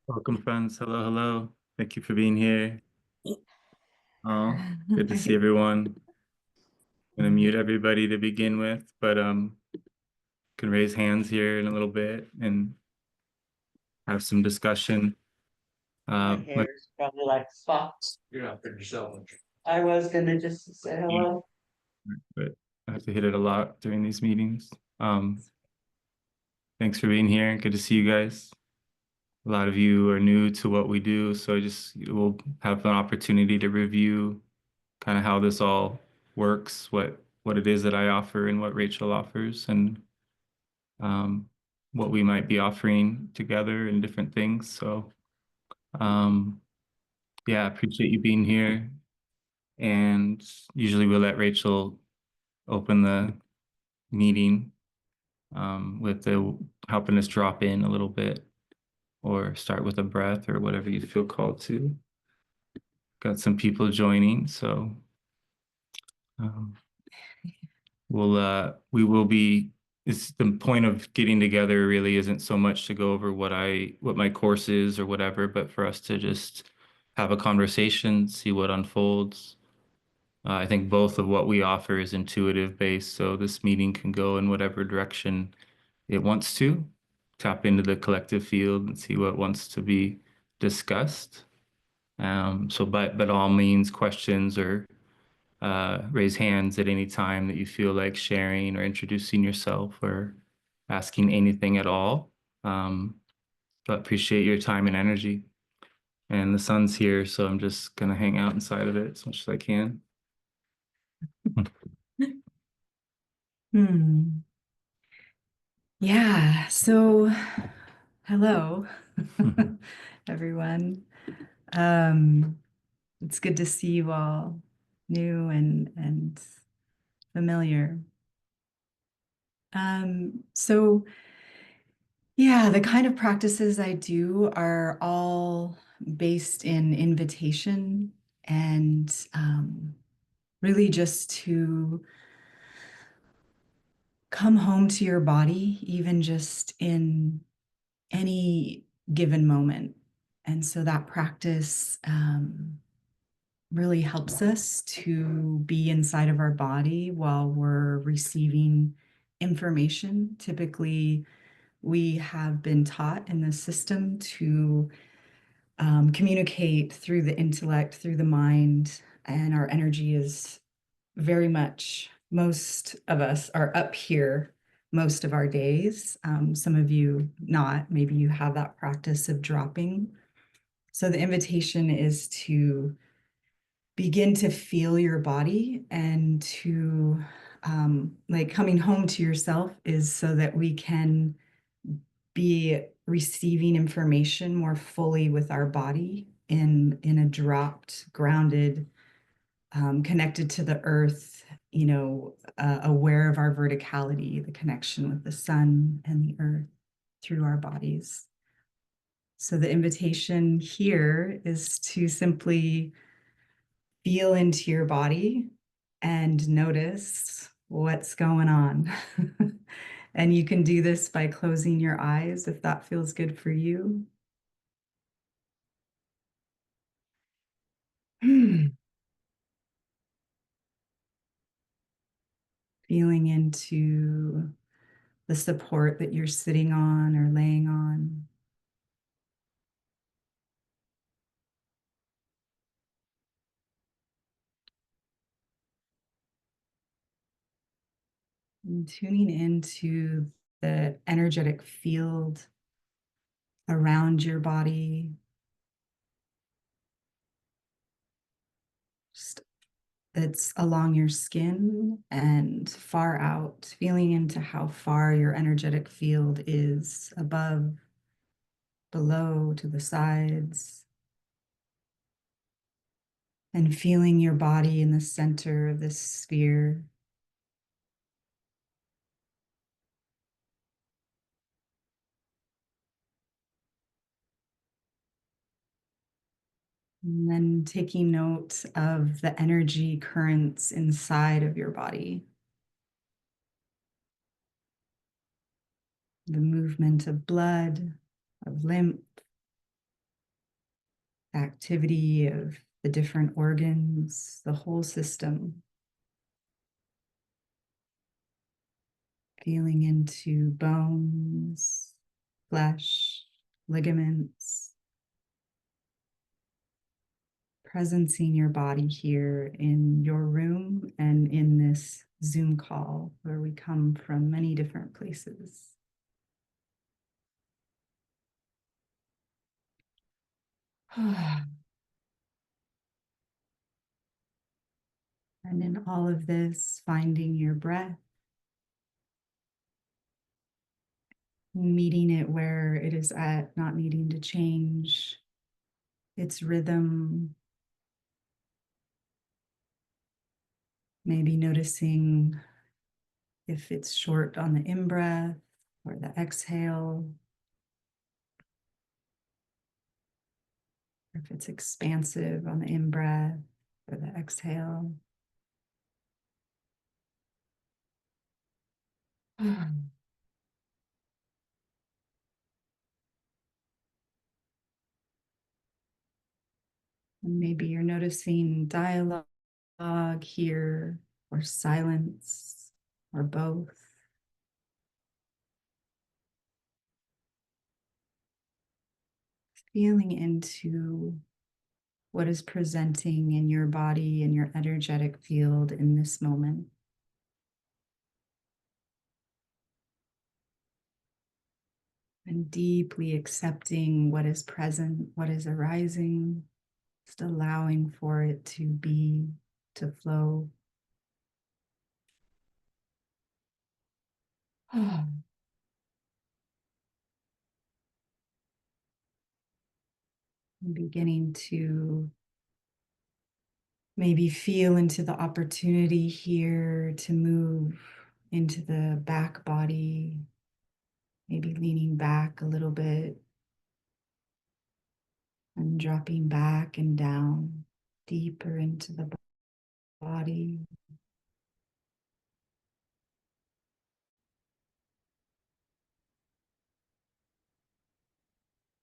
Welcome, friends. Hello, hello. Thank you for being here. Oh, good to see everyone. I'm gonna mute everybody to begin with, but can raise hands here in a little bit and have some discussion. My But hair's probably like spots. You're not putting yourself. I was gonna just say hello. I have to hit it a lot during these meetings. Um, Thanks for being here. Good to see you guys. A lot of you are new to what we do, so we'll have an opportunity to review kind of how this all works, what it is that I offer and what Rachel offers, and um, what we might be offering together and different things. So, um, yeah, appreciate you being here. And usually we'll let Rachel open the meeting with the helping us drop in a little bit or start with a breath or whatever you feel called to. Got some people joining, so um, we will be, it's the point of getting together really isn't so much to go over what my course is or whatever, but for us to just have a conversation, see what unfolds. I think both of what we offer is intuitive based, so this meeting can go in whatever direction it wants to, tap into the collective field and see what wants to be discussed. So but all means questions or raise hands at any time that you feel like sharing or introducing yourself or asking anything at all. But appreciate your time and energy. And the sun's here, so I'm just gonna hang out inside of it as much as I can. Hmm. Yeah, so hello, everyone. It's good to see you all new and familiar. So yeah, the kind of practices I do are all based in invitation and really just to come home to your body, even just in any given moment. And so that practice really helps us to be inside of our body while we're receiving information. Typically, we have been taught in the system to communicate through the intellect, through the mind, and our energy is very much, most of us are up here most of our days. Some of you not, maybe you have that practice of dropping. So the invitation is to begin to feel your body and to like coming home to yourself is so that we can be receiving information more fully with our body in a dropped, grounded, connected to the earth, aware of our verticality, the connection with the sun and the earth through our bodies. So the invitation here is to simply feel into your body and notice what's going on. And you can do this by closing your eyes if that feels good for you. Feeling into the support that you're sitting on or laying on. And tuning into the energetic field around your body. Just it's along your skin and far out, feeling into how far your energetic field is above, below, to the sides, and feeling your body in the center of this sphere. And then taking note of the energy currents inside of your body, the movement of blood, of lymph, activity of the different organs, the whole system. Feeling into bones, flesh, ligaments, presencing your body here in your room and in this Zoom call where we come from many different places. And in all of this, finding your breath, meeting it where it is at, not needing to change its rhythm. Maybe noticing if it's short on the in-breath or the exhale, or if it's expansive on the in-breath or the exhale. And maybe you're noticing dialogue here, or silence, or both. Feeling into what is presenting in your body and your energetic field in this moment. And deeply accepting what is present, what is arising, just allowing for it to be, to flow. And beginning to maybe feel into the opportunity here to move into the back body, maybe leaning back a little bit and dropping back and down deeper into the body.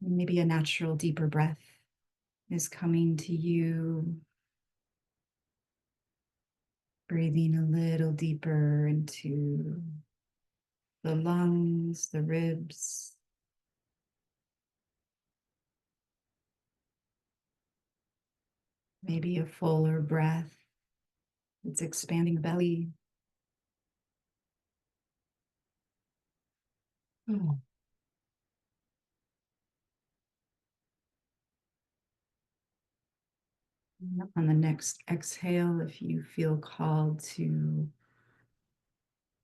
Maybe a natural deeper breath is coming to you. Breathing a little deeper into the lungs, the ribs. Maybe a fuller breath. It's expanding the belly. Oh. On the next exhale, if you feel called to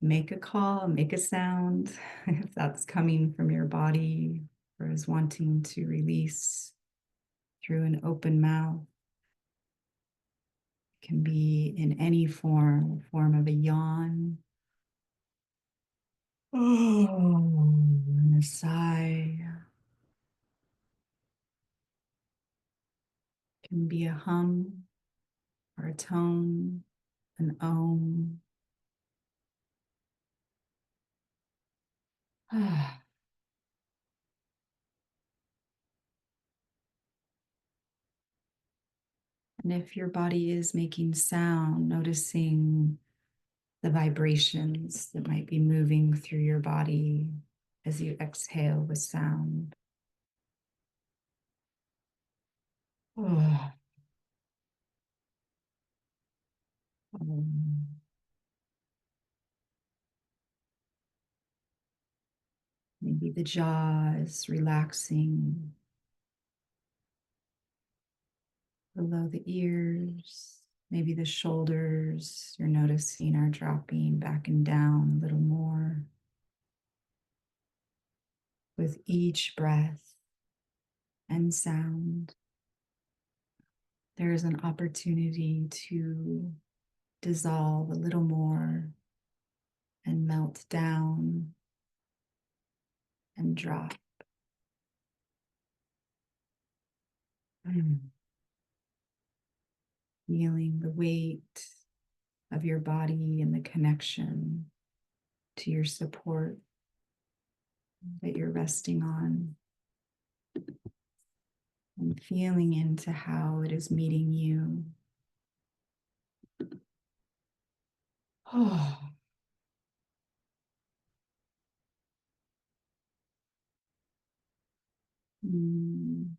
make a call, make a sound, if that's coming from your body or is wanting to release through an open mouth, it can be in any form of a yawn, and a sigh. It can be a hum or a tone, an om. And if your body is making sound, noticing the vibrations that might be moving through your body as you exhale with sound. Maybe the jaw is relaxing below the ears. Maybe the shoulders you're noticing are dropping back and down a little more with each breath and sound. There is an opportunity to dissolve a little more and melt down and drop. Feeling the weight of your body and the connection to your support that you're resting on. and feeling into how it is meeting you. Oh. Mm.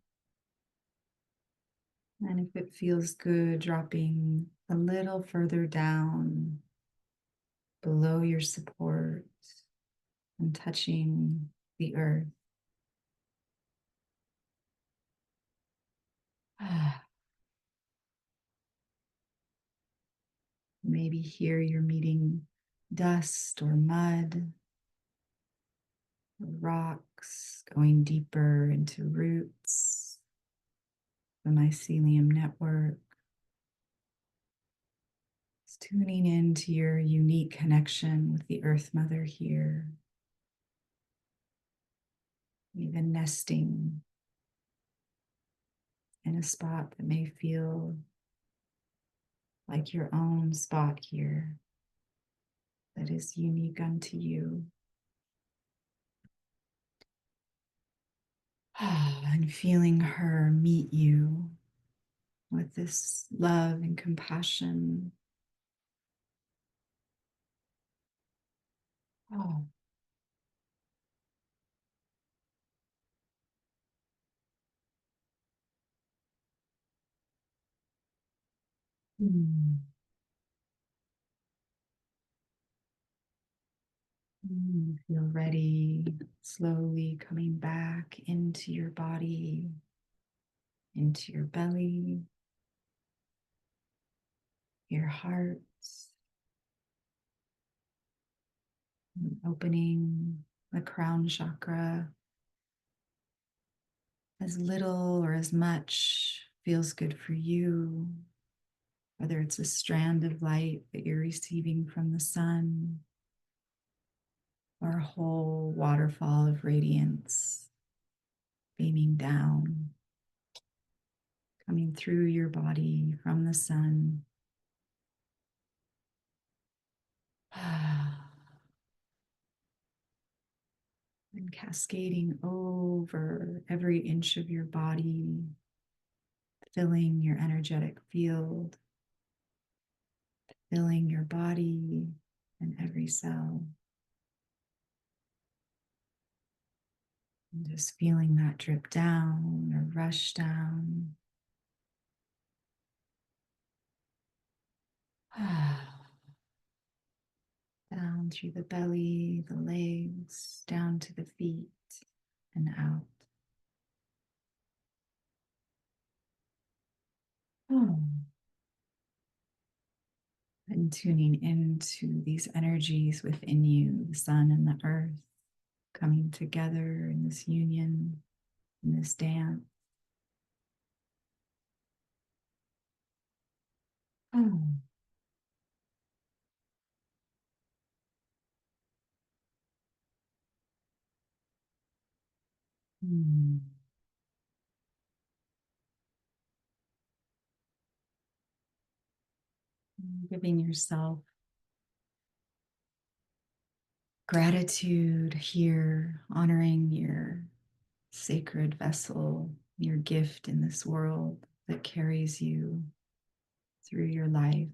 And if it feels good, dropping a little further down below your support and touching the earth. Maybe here you're meeting dust or mud, or rocks, going deeper into roots, the mycelium network. It's tuning into your unique connection with the Earth Mother here, even nesting in a spot that may feel like your own spot here that is unique unto you. And feeling her meet you with this love and compassion. Oh. Mm. You feel ready, slowly coming back into your body, into your belly, your heart, and opening the crown chakra. As little or as much feels good for you, whether it's a strand of light that you're receiving from the sun or a whole waterfall of radiance beaming down, coming through your body from the sun. And cascading over every inch of your body, filling your energetic field, filling your body and every cell. And just feeling that drip down or rush down. Down through the belly, the legs, down to the feet and out. And tuning into these energies within you, the sun and the earth, coming together in this union, in this dance. Mm. Giving yourself gratitude here, honoring your sacred vessel, your gift in this world that carries you through your life.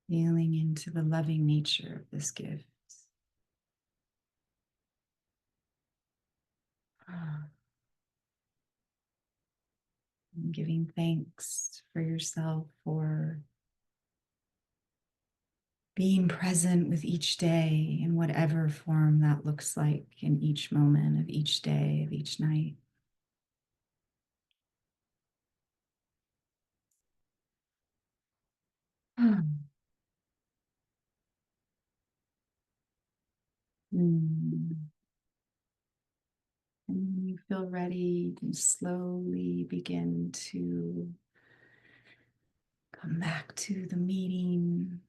Feeling into the loving nature of this gift. And giving thanks for yourself for being present with each day in whatever form that looks like in each moment of each day, of each night. Mm. And when you feel ready, you can slowly begin to come back to the meeting,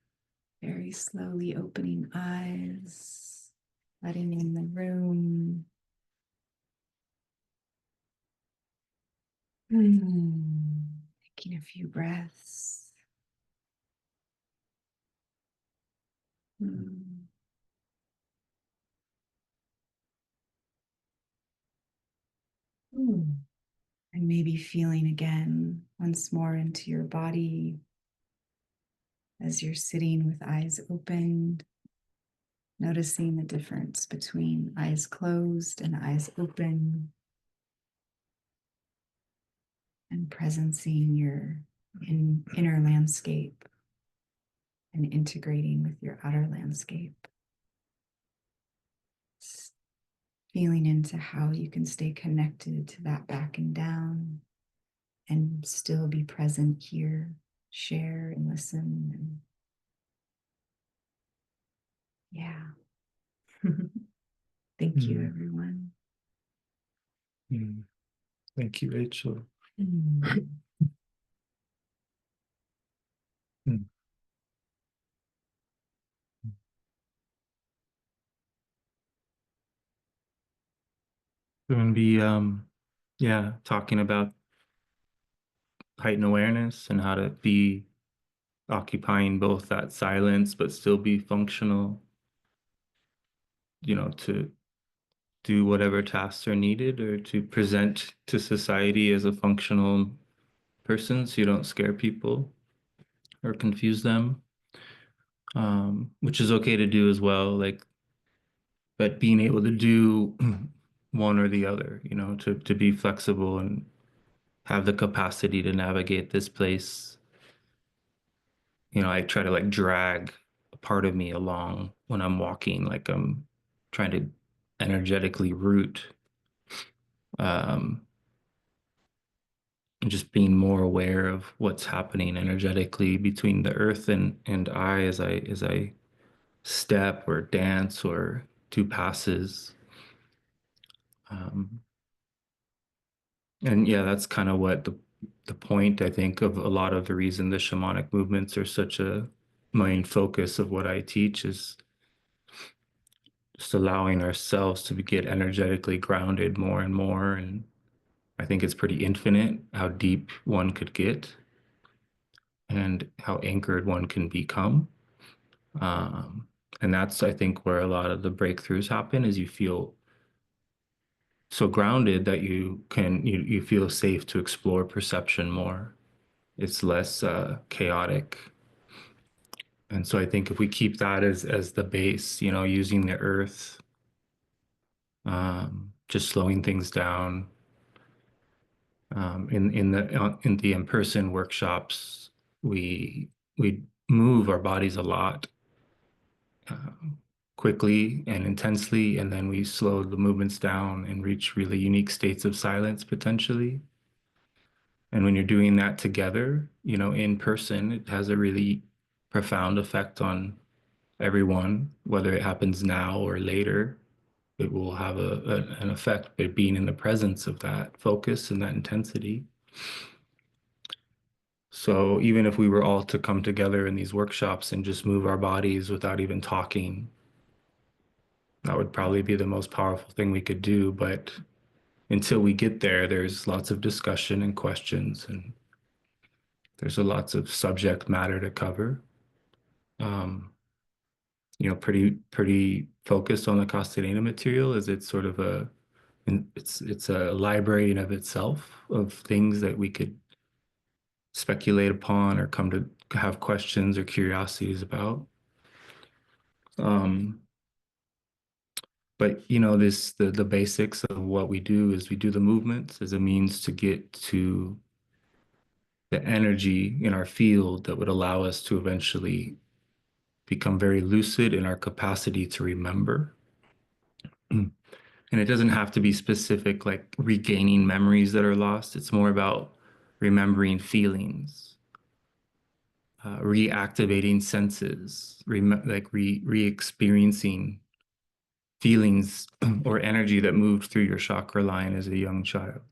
very slowly opening eyes, letting in the room. Taking a few breaths. Mm. And maybe feeling again once more into your body as you're sitting with eyes opened, noticing the difference between eyes closed and eyes open, and presencing your inner landscape and integrating with your outer landscape. Feeling into how you can stay connected to that backing down and still be present here, share and listen. And yeah. Thank you, everyone. Thank you, Rachel. Mm. Mm. We're going to be, talking about heightened awareness and how to be occupying both that silence, but still be functional, to do whatever tasks are needed or to present to society as a functional person so you don't scare people or confuse them, which is okay to do as well. But being able to do one or the other, to be flexible and have the capacity to navigate this place. I try to drag a part of me along when I'm walking, like I'm trying to energetically root, um, and just being more aware of what's happening energetically between the earth and I as I step or dance or do passes. Um, and yeah, that's kind of what the point, I think, of a lot of the reason the shamanic movements are such a main focus of what I teach is just allowing ourselves to get energetically grounded more and more. And I think it's pretty infinite how deep one could get and how anchored one can become. Um, and that's, I think, where a lot of the breakthroughs happen is you feel so grounded that you feel safe to explore perception more. It's less chaotic. And so I think if we keep that as the base, using the earth, just slowing things down, in the in-person workshops, we move our bodies a lot, quickly and intensely, and then we slow the movements down and reach really unique states of silence potentially. And when you're doing that together, in person, it has a really profound effect on everyone, whether it happens now or later. It will have an effect by being in the presence of that focus and that intensity. So even if we were all to come together in these workshops and just move our bodies without even talking, that would probably be the most powerful thing we could do. But until we get there, there's lots of discussion and questions, and there's lots of subject matter to cover. Um, pretty focused on the Castellana material, as it's sort of it's a library in of itself of things that we could speculate upon or come to have questions or curiosities about. Um, but the basics of what we do is we do the movements as a means to get to the energy in our field that would allow us to eventually become very lucid in our capacity to remember. And it doesn't have to be specific, like regaining memories that are lost. It's more about remembering feelings, reactivating senses, re-experiencing feelings or energy that moved through your chakra line as a young child,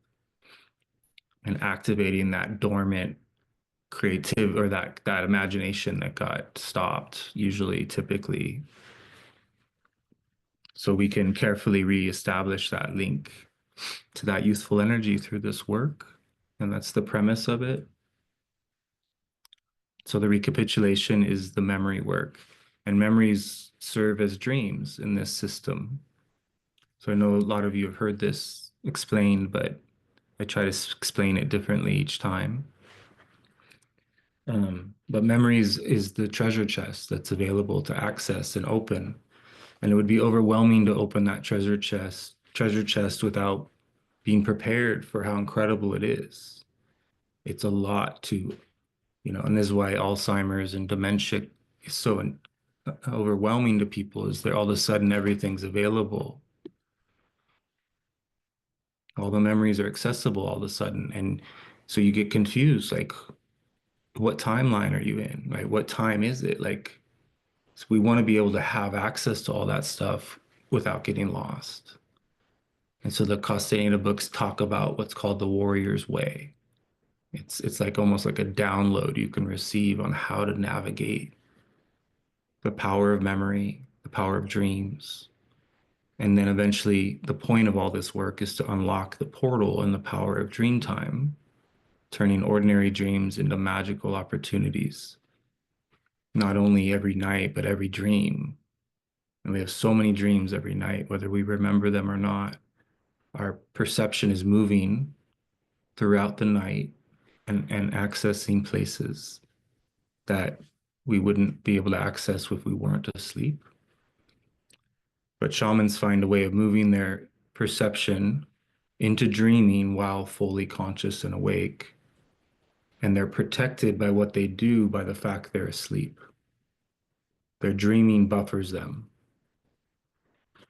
and activating that dormant creative or that imagination that got stopped, usually, typically, so we can carefully reestablish that link to that youthful energy through this work. And that's the premise of it. So the recapitulation is the memory work, and memories serve as dreams in this system. So I know a lot of you have heard this explained, but I try to explain it differently each time. But memories is the treasure chest that's available to access and open. And it would be overwhelming to open that treasure chest without being prepared for how incredible it is. It's a lot to, and this is why Alzheimer's and dementia is so overwhelming to people, is that all of a sudden everything's available. All the memories are accessible all of a sudden. And so you get confused, like, what timeline are you in? Right? What time is it? Like, so we want to be able to have access to all that stuff without getting lost. And so the Castellana books talk about what's called the warrior's way. It's like almost like a download you can receive on how to navigate the power of memory, the power of dreams. And then eventually the point of all this work is to unlock the portal and the power of dream time, turning ordinary dreams into magical opportunities, not only every night, but every dream. And we have so many dreams every night, whether we remember them or not. Our perception is moving throughout the night and accessing places that we wouldn't be able to access if we weren't asleep. But shamans find a way of moving their perception into dreaming while fully conscious and awake. And they're protected by what they do by the fact they're asleep. Their dreaming buffers them.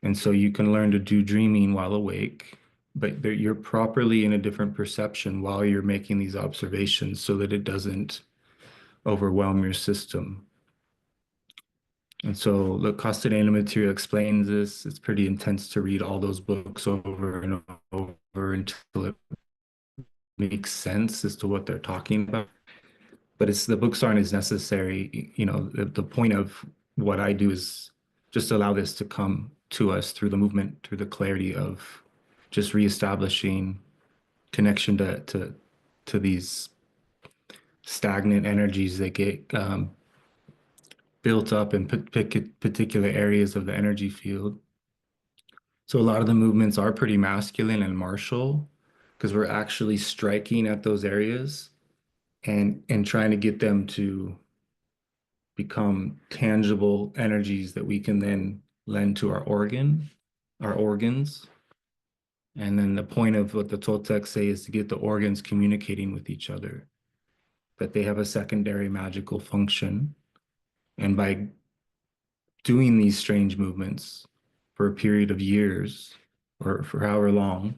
And so you can learn to do dreaming while awake, but you're properly in a different perception while you're making these observations so that it doesn't overwhelm your system. And so the Castaneda material explains this. It's pretty intense to read all those books over and over until it makes sense as to what they're talking about. But the books aren't as necessary. The point of what I do is just allow this to come to us through the movement, through the clarity of just reestablishing connection to these stagnant energies that get built up in particular areas of the energy field. So a lot of the movements are pretty masculine and martial because we're actually striking at those areas and trying to get them to become tangible energies that we can then lend to our organs. And then the point of what the Toltecs say is to get the organs communicating with each other, that they have a secondary magical function. And by doing these strange movements for a period of years or for however long,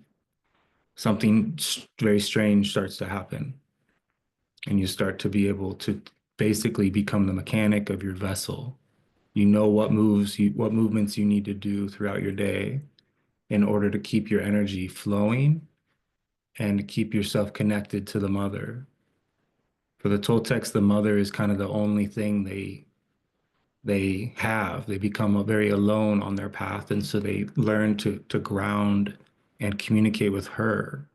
something very strange starts to happen. And you start to be able to basically become the mechanic of your vessel. You know what movements you need to do throughout your day in order to keep your energy flowing and to keep yourself connected to the mother. For the Toltecs, the mother is kind of the only thing they have. They become very alone on their path, and so they learn to ground and communicate with her.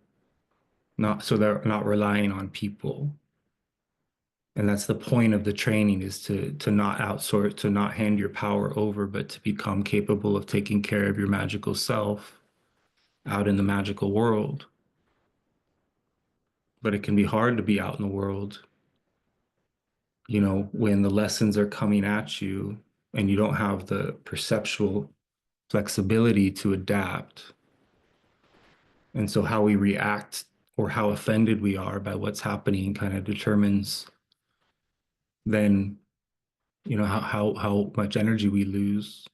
Not so they're not relying on people. And that's the point of the training, is to not outsource, to not hand your power over, but to become capable of taking care of your magical self out in the magical world. But it can be hard to be out in the world, when the lessons are coming at you and you don't have the perceptual flexibility to adapt. And so how we react or how offended we are by what's happening kind of determines then, how much energy we lose.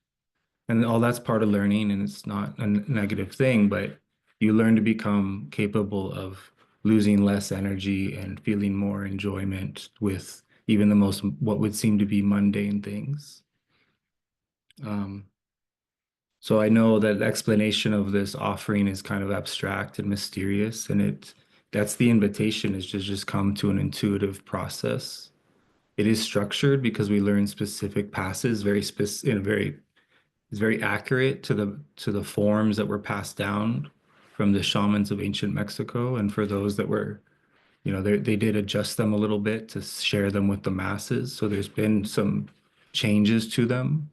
And all that's part of learning, and it's not a negative thing, but you learn to become capable of losing less energy and feeling more enjoyment with even the most, what would seem to be mundane things. So I know that the explanation of this offering is kind of abstract and mysterious, and that's the invitation, is to just come to an intuitive process. It is structured because we learn specific passes, very specific, it's very accurate to the forms that were passed down from the shamans of ancient Mexico. And for those that were, they did adjust them a little bit to share them with the masses. So there's been some changes to them.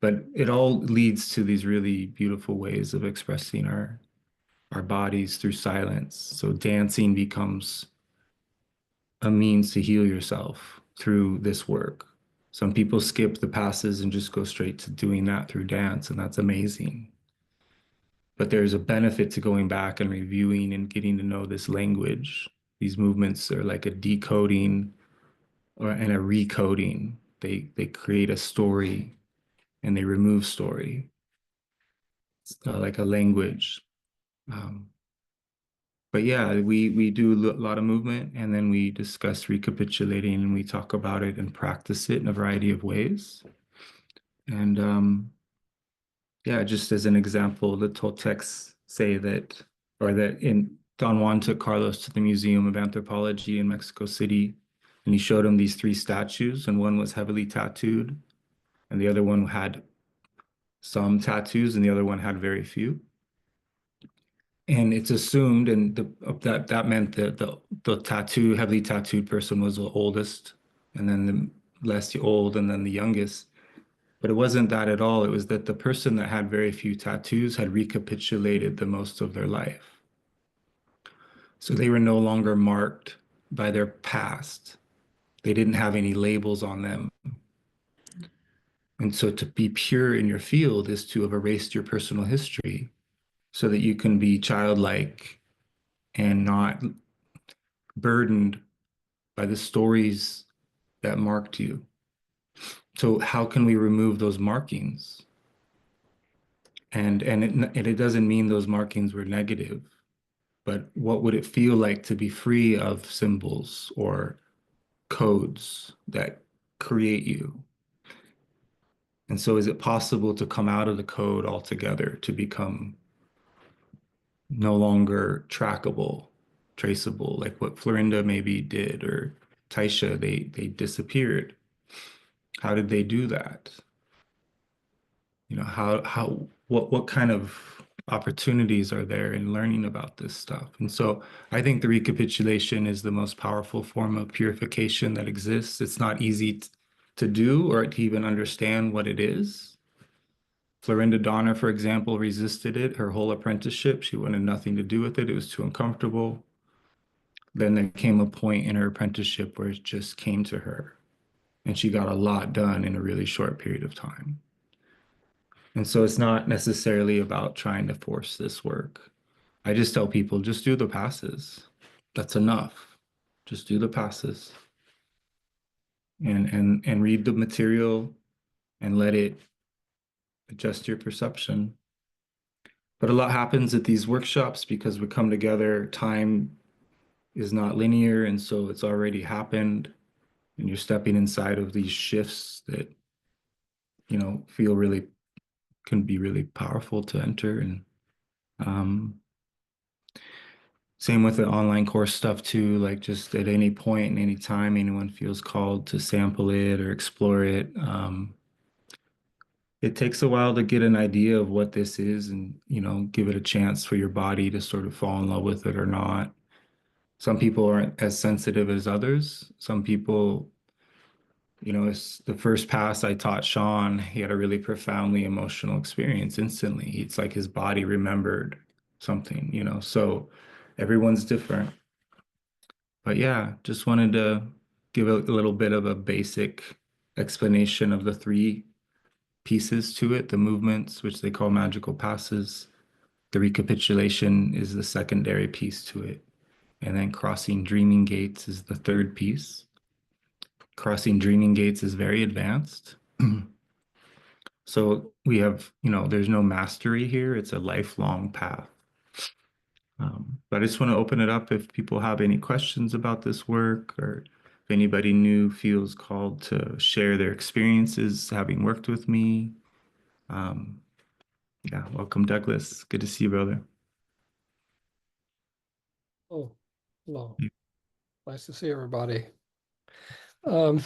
But it all leads to these really beautiful ways of expressing our bodies through silence. So dancing becomes a means to heal yourself through this work. Some people skip the passes and just go straight to doing that through dance, and that's amazing. But there's a benefit to going back and reviewing and getting to know this language. These movements are like a decoding and a recoding. They create a story and they remove story. It's like a language. Um, but yeah, we do a lot of movement, and then we discuss recapitulating, and we talk about it and practice it in a variety of ways. And yeah, just as an example, the Toltecs say that, or that in Don Juan took Carlos to the Museum of Anthropology in Mexico City, and he showed him these three statues, and one was heavily tattooed, and the other one had some tattoos, and the other one had very few. And it's assumed, and that meant that the heavily tattooed person was the oldest, and then the less old, and then the youngest. But it wasn't that at all. It was that the person that had very few tattoos had recapitulated the most of their life. So they were no longer marked by their past. They didn't have any labels on them. And so to be pure in your field is to have erased your personal history so that you can be childlike and not burdened by the stories that marked you. So how can we remove those markings? And it doesn't mean those markings were negative, but what would it feel like to be free of symbols or codes that create you? And so is it possible to come out of the code altogether to become no longer trackable, traceable, like what Florinda maybe did, or Taisha, they disappeared. How did they do that? You know, what kind of opportunities are there in learning about this stuff? And so I think the recapitulation is the most powerful form of purification that exists. It's not easy to do or to even understand what it is. Florinda Donner, for example, resisted it her whole apprenticeship. She wanted nothing to do with it. It was too uncomfortable. Then there came a point in her apprenticeship where it just came to her, and she got a lot done in a really short period of time. And so it's not necessarily about trying to force this work. I just tell people, just do the passes. That's enough. Just do the passes and read the material and let it adjust your perception. But a lot happens at these workshops because we come together, time is not linear, and so it's already happened, and you're stepping inside of these shifts that, feel really can be really powerful to enter. And um, same with the online course stuff too, like just at any point and any time anyone feels called to sample it or explore it. It takes a while to get an idea of what this is and, give it a chance for your body to sort of fall in love with it or not. Some people aren't as sensitive as others. Some people, it's the first pass I taught Sean, he had a really profoundly emotional experience instantly. It's like his body remembered something, so everyone's different. But yeah, just wanted to give a little bit of a basic explanation of the three pieces to it, the movements, which they call magical passes. The recapitulation is the secondary piece to it. And then crossing dreaming gates is the third piece. Crossing dreaming gates is very advanced. So we have, there's no mastery here. It's a lifelong path. But I just want to open it up if people have any questions about this work, or if anybody new feels called to share their experiences having worked with me. Um, yeah, welcome, Douglas. Good to see you, brother. Oh, hello. Nice to see everybody. Um,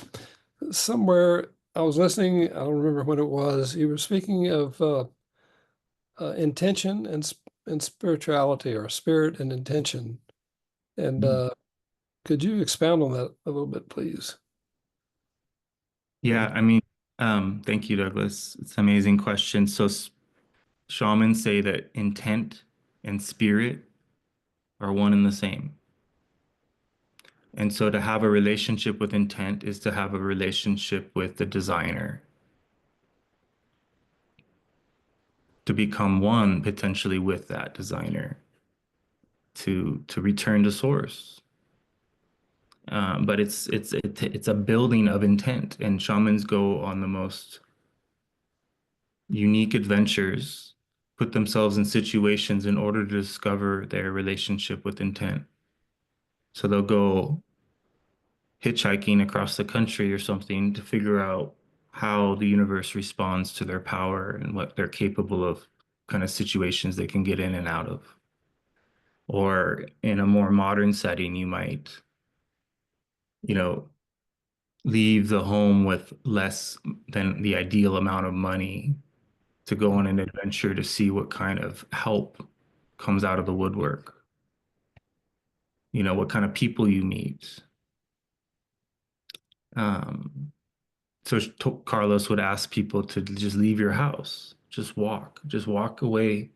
Somewhere I was listening, I don't remember when it was, you were speaking of intention and spirituality, or spirit and intention. And could you expound on that a little bit, please? Yeah, I mean, thank you, Douglas. It's an amazing question. So shamans say that intent and spirit are one and the same. And so to have a relationship with intent is to have a relationship with the designer, to become one potentially with that designer, to return to source. But it's a building of intent, and shamans go on the most unique adventures, put themselves in situations in order to discover their relationship with intent. So they'll go hitchhiking across the country or something to figure out how the universe responds to their power and what they're capable of, kind of situations they can get in and out of. Or in a more modern setting, you might, you know, leave the home with less than the ideal amount of money to go on an adventure to see what kind of help comes out of the woodwork. You know, what kind of people you meet. Um, so Carlos would ask people to just leave your house, just walk away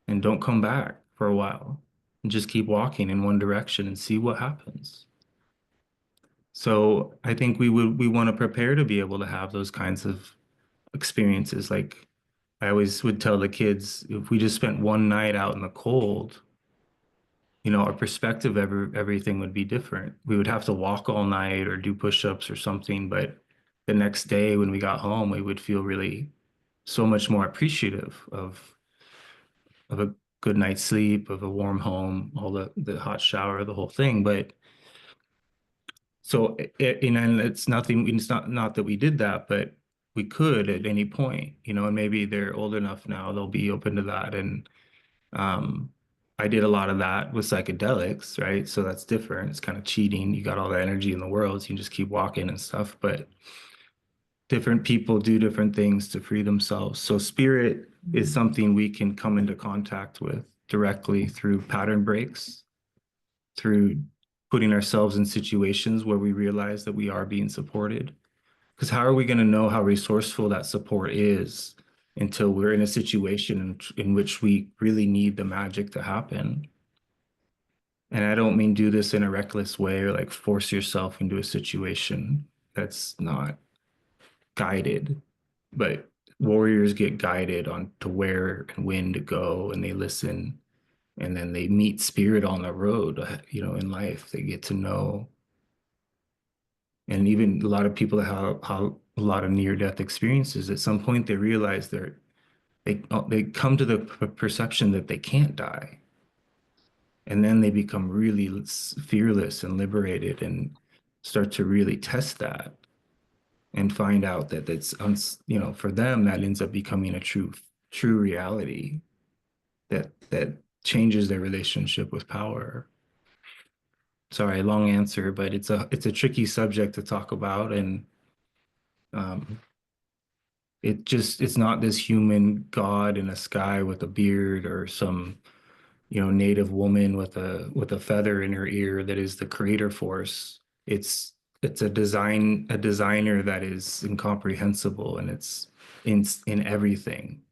and don't come back for a while and just keep walking in one direction and see what happens. So I think we want to prepare to be able to have those kinds of experiences. Like I always would tell the kids, if we just spent one night out in the cold, you know, our perspective of everything would be different. We would have to walk all night or do push-ups or something, but the next day when we got home, we would feel really so much more appreciative of a good night's sleep, of a warm home, all the hot shower, the whole thing. But so and it's nothing, it's not that we did that, but we could at any point, you know, and maybe they're old enough now, they'll be open to that. And um I did a lot of that with psychedelics, right? So that's different. It's kind of cheating. You got all the energy in the world, so you can just keep walking and stuff. But different people do different things to free themselves. So spirit is something we can come into contact with directly through pattern breaks, through putting ourselves in situations where we realize that we are being supported. Because how are we going to know how resourceful that support is until we're in a situation in which we really need the magic to happen? And I don't mean do this in a reckless way or like force yourself into a situation that's not guided, but warriors get guided on to where and when to go, and they listen, and then they meet spirit on the road, you know, in life. They get to know. And even a lot of people that have a lot of near-death experiences, at some point they realize they come to the perception that they can't die. And then they become really fearless and liberated and start to really test that and find out that you know, for them, that ends up becoming a true reality that changes their relationship with power. Sorry, long answer, but it's a tricky subject to talk about. And um, it's not this human god in a sky with a beard or some, you know, native woman with a feather in her ear that is the creator force. It's a designer that is incomprehensible, and it's in everything.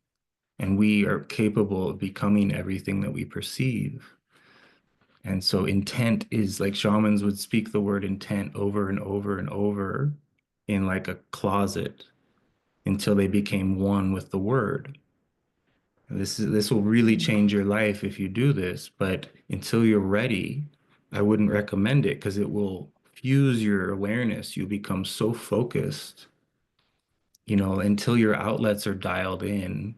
And we are capable of becoming everything that we perceive. And so intent is like shamans would speak the word intent over and over and over in like a closet until they became one with the word. This will really change your life if you do this, but until you're ready, I wouldn't recommend it because it will fuse your awareness. You become so focused, you know, until your outlets are dialed in,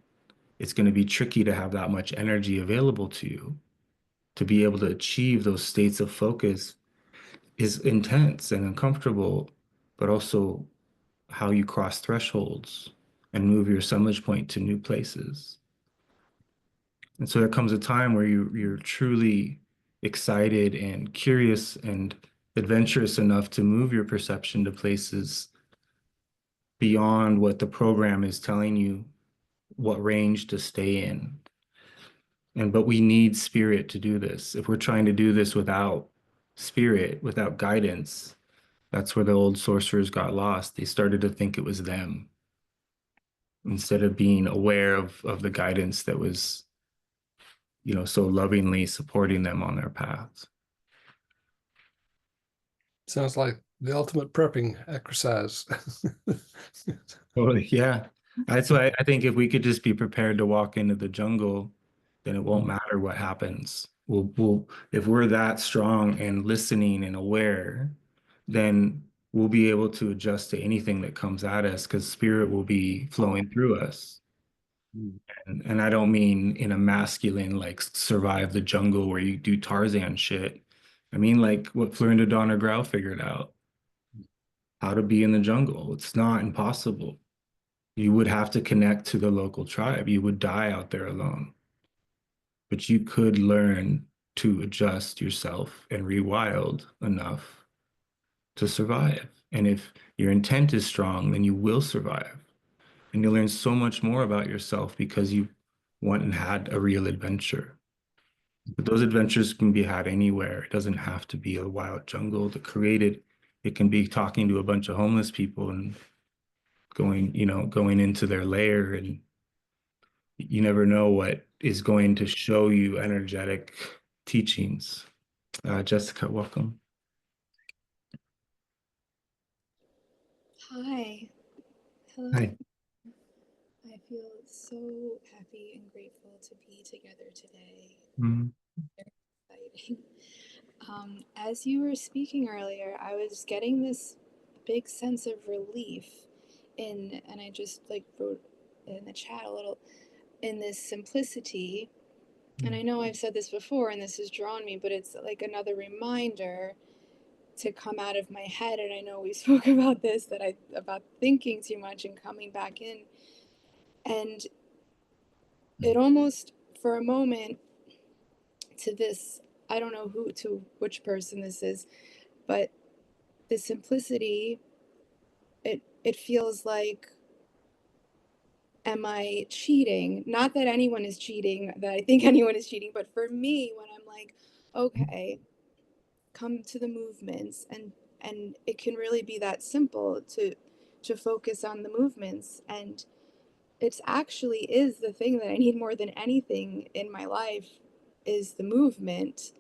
it's going to be tricky to have that much energy available to you. To be able to achieve those states of focus is intense and uncomfortable, but also how you cross thresholds and move your assemblage point to new places. And so there comes a time where you're truly excited and curious and adventurous enough to move your perception to places beyond what the program is telling you what range to stay in. But we need spirit to do this. If we're trying to do this without spirit, without guidance, that's where the old sorcerers got lost. They started to think it was them instead of being aware of the guidance that was so lovingly supporting them on their paths. Sounds like the ultimate prepping exercise. Totally, yeah. That's why I think if we could just be prepared to walk into the jungle, then it won't matter what happens. If we're that strong and listening and aware, then we'll be able to adjust to anything that comes at us because spirit will be flowing through us. And I don't mean in a masculine, like survive the jungle where you do Tarzan shit. I mean like what Florinda Donna Grau figured out, how to be in the jungle. It's not impossible. You would have to connect to the local tribe. You would die out there alone. But you could learn to adjust yourself and rewild enough to survive. And if your intent is strong, then you will survive. And you'll learn so much more about yourself because you went and had a real adventure. But those adventures can be had anywhere. It doesn't have to be a wild jungle to create it. It can be talking to a bunch of homeless people and going into their lair, and you never know what is going to show you energetic teachings. Jessica, welcome. Hi. Hello. Hi. I feel so happy and grateful to be together today. Mhm. Very exciting. As you were speaking earlier, I was getting this big sense of relief and I just like wrote in the chat a little, in this simplicity. And I know I've said this before and this has drawn me, but it's like another reminder to come out of my head. And I know we spoke about this, about thinking too much and coming back in. And it almost, for a moment, to this, I don't know to which person this is, but the simplicity, it feels like, am I cheating? Not that anyone is cheating, that I think anyone is cheating, but for me, when I'm like, okay, come to the movements, and it can really be that simple to focus on the movements. And it's actually is the thing that I need more than anything in my life, is the movement.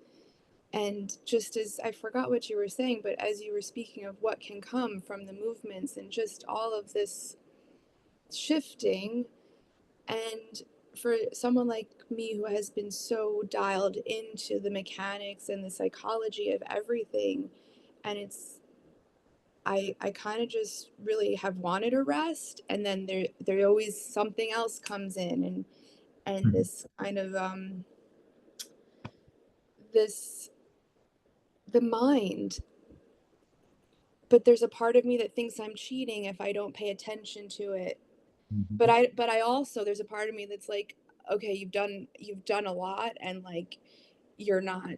And just as I forgot what you were saying, but as you were speaking of what can come from the movements and just all of this shifting, and for someone like me who has been so dialed into the mechanics and the psychology of everything, and it's I kind of just really have wanted a rest, and then there always something else comes in, and this kind of this the mind. But there's a part of me that thinks I'm cheating if I don't pay attention to it. But I also, there's a part of me that's like, okay, you've done a lot, and like you're not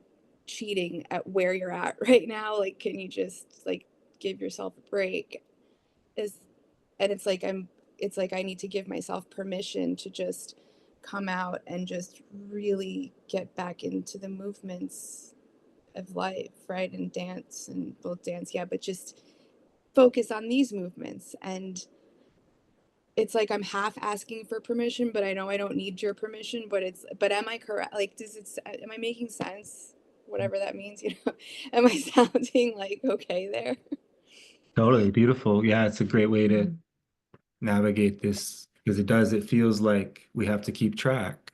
cheating at where you're at right now. Like, can you just like give yourself a break? Is And it's like I need to give myself permission to just come out and just really get back into the movements of life, right? And dance, and both dance, yeah, but just focus on these movements. And it's like I'm half asking for permission, but I know I don't need your permission. But am I correct? Like, am I making sense? Whatever that means, am I sounding like okay there? Totally beautiful. Yeah, it's a great way to navigate this because it feels like we have to keep track,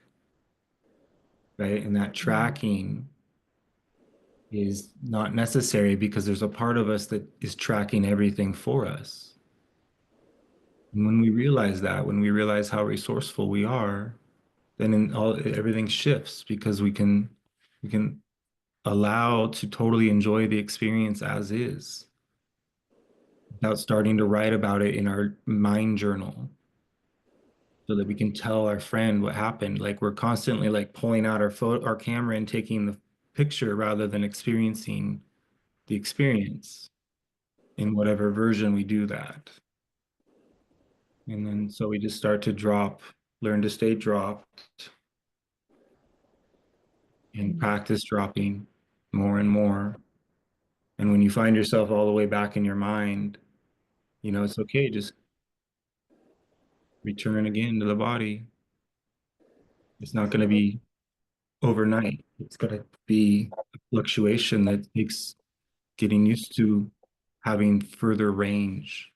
right? And that tracking is not necessary because there's a part of us that is tracking everything for us. And when we realize that, when we realize how resourceful we are, then everything shifts because we can allow to totally enjoy the experience as is without starting to write about it in our mind journal so that we can tell our friend what happened. Like we're constantly like pulling out our camera and taking the picture rather than experiencing the experience in whatever version we do that. And then so we just start to learn to stay dropped and practice dropping more and more. And when you find yourself all the way back in your mind, it's okay, just return again to the body. It's not going to be overnight. It's got to be a fluctuation that takes getting used to having further range.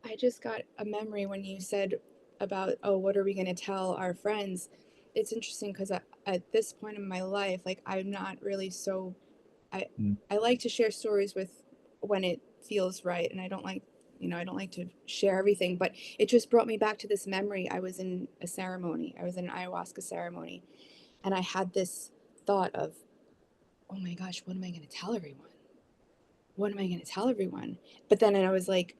I just got a memory when you said about, oh, what are we going to tell our friends? It's interesting because at this point in my life, like I'm not really so, I, Mm. I like to share stories with when it feels right. And I don't like, I don't like to share everything, but it just brought me back to this memory. I was in a ceremony. I was in an ayahuasca ceremony, and I had this thought of, oh my gosh, what am I going to tell everyone? What am I going to tell everyone? But then I was like,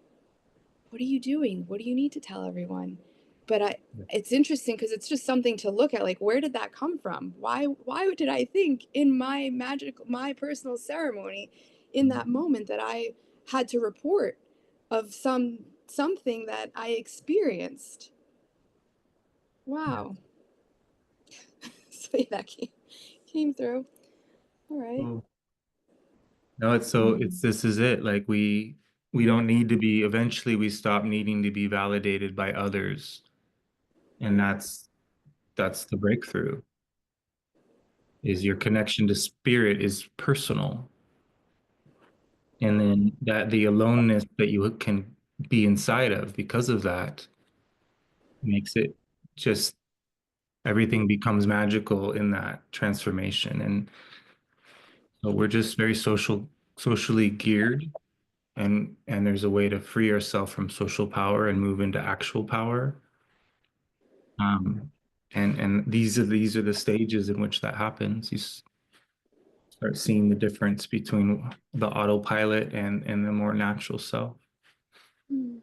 what are you doing? What do you need to tell everyone? But it's interesting because it's just something to look at. Like, where did that come from? Why did I think in my personal ceremony in that moment that I had to report of something that I experienced? Wow. So yeah, that came through. All right. Oh. No, this is it. Like we don't need to be, eventually we stop needing to be validated by others. And that's the breakthrough. Is your connection to spirit is personal. And then that the aloneness that you can be inside of because of that makes it just everything becomes magical in that transformation. And so we're just very socially geared, and there's a way to free ourselves from social power and move into actual power. Um, and these are the stages in which that happens. Start seeing the difference between the autopilot and the more natural self. Hmm.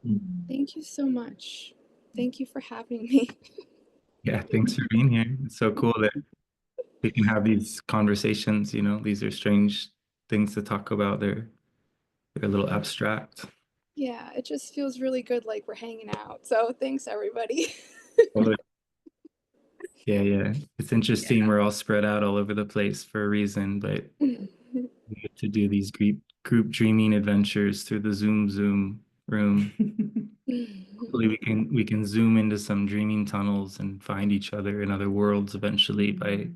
Mm. Thank you so much. Thank you for having me. Yeah, thanks for being here. It's so cool that we can have these conversations, these are strange things to talk about. They're a little abstract. Yeah, it just feels really good like we're hanging out. So thanks, everybody. Totally. Yeah. It's interesting. We're all spread out all over the place for a reason, but we get to do these group dreaming adventures through the Zoom room. Hopefully we can zoom into some dreaming tunnels and find each other in other worlds eventually by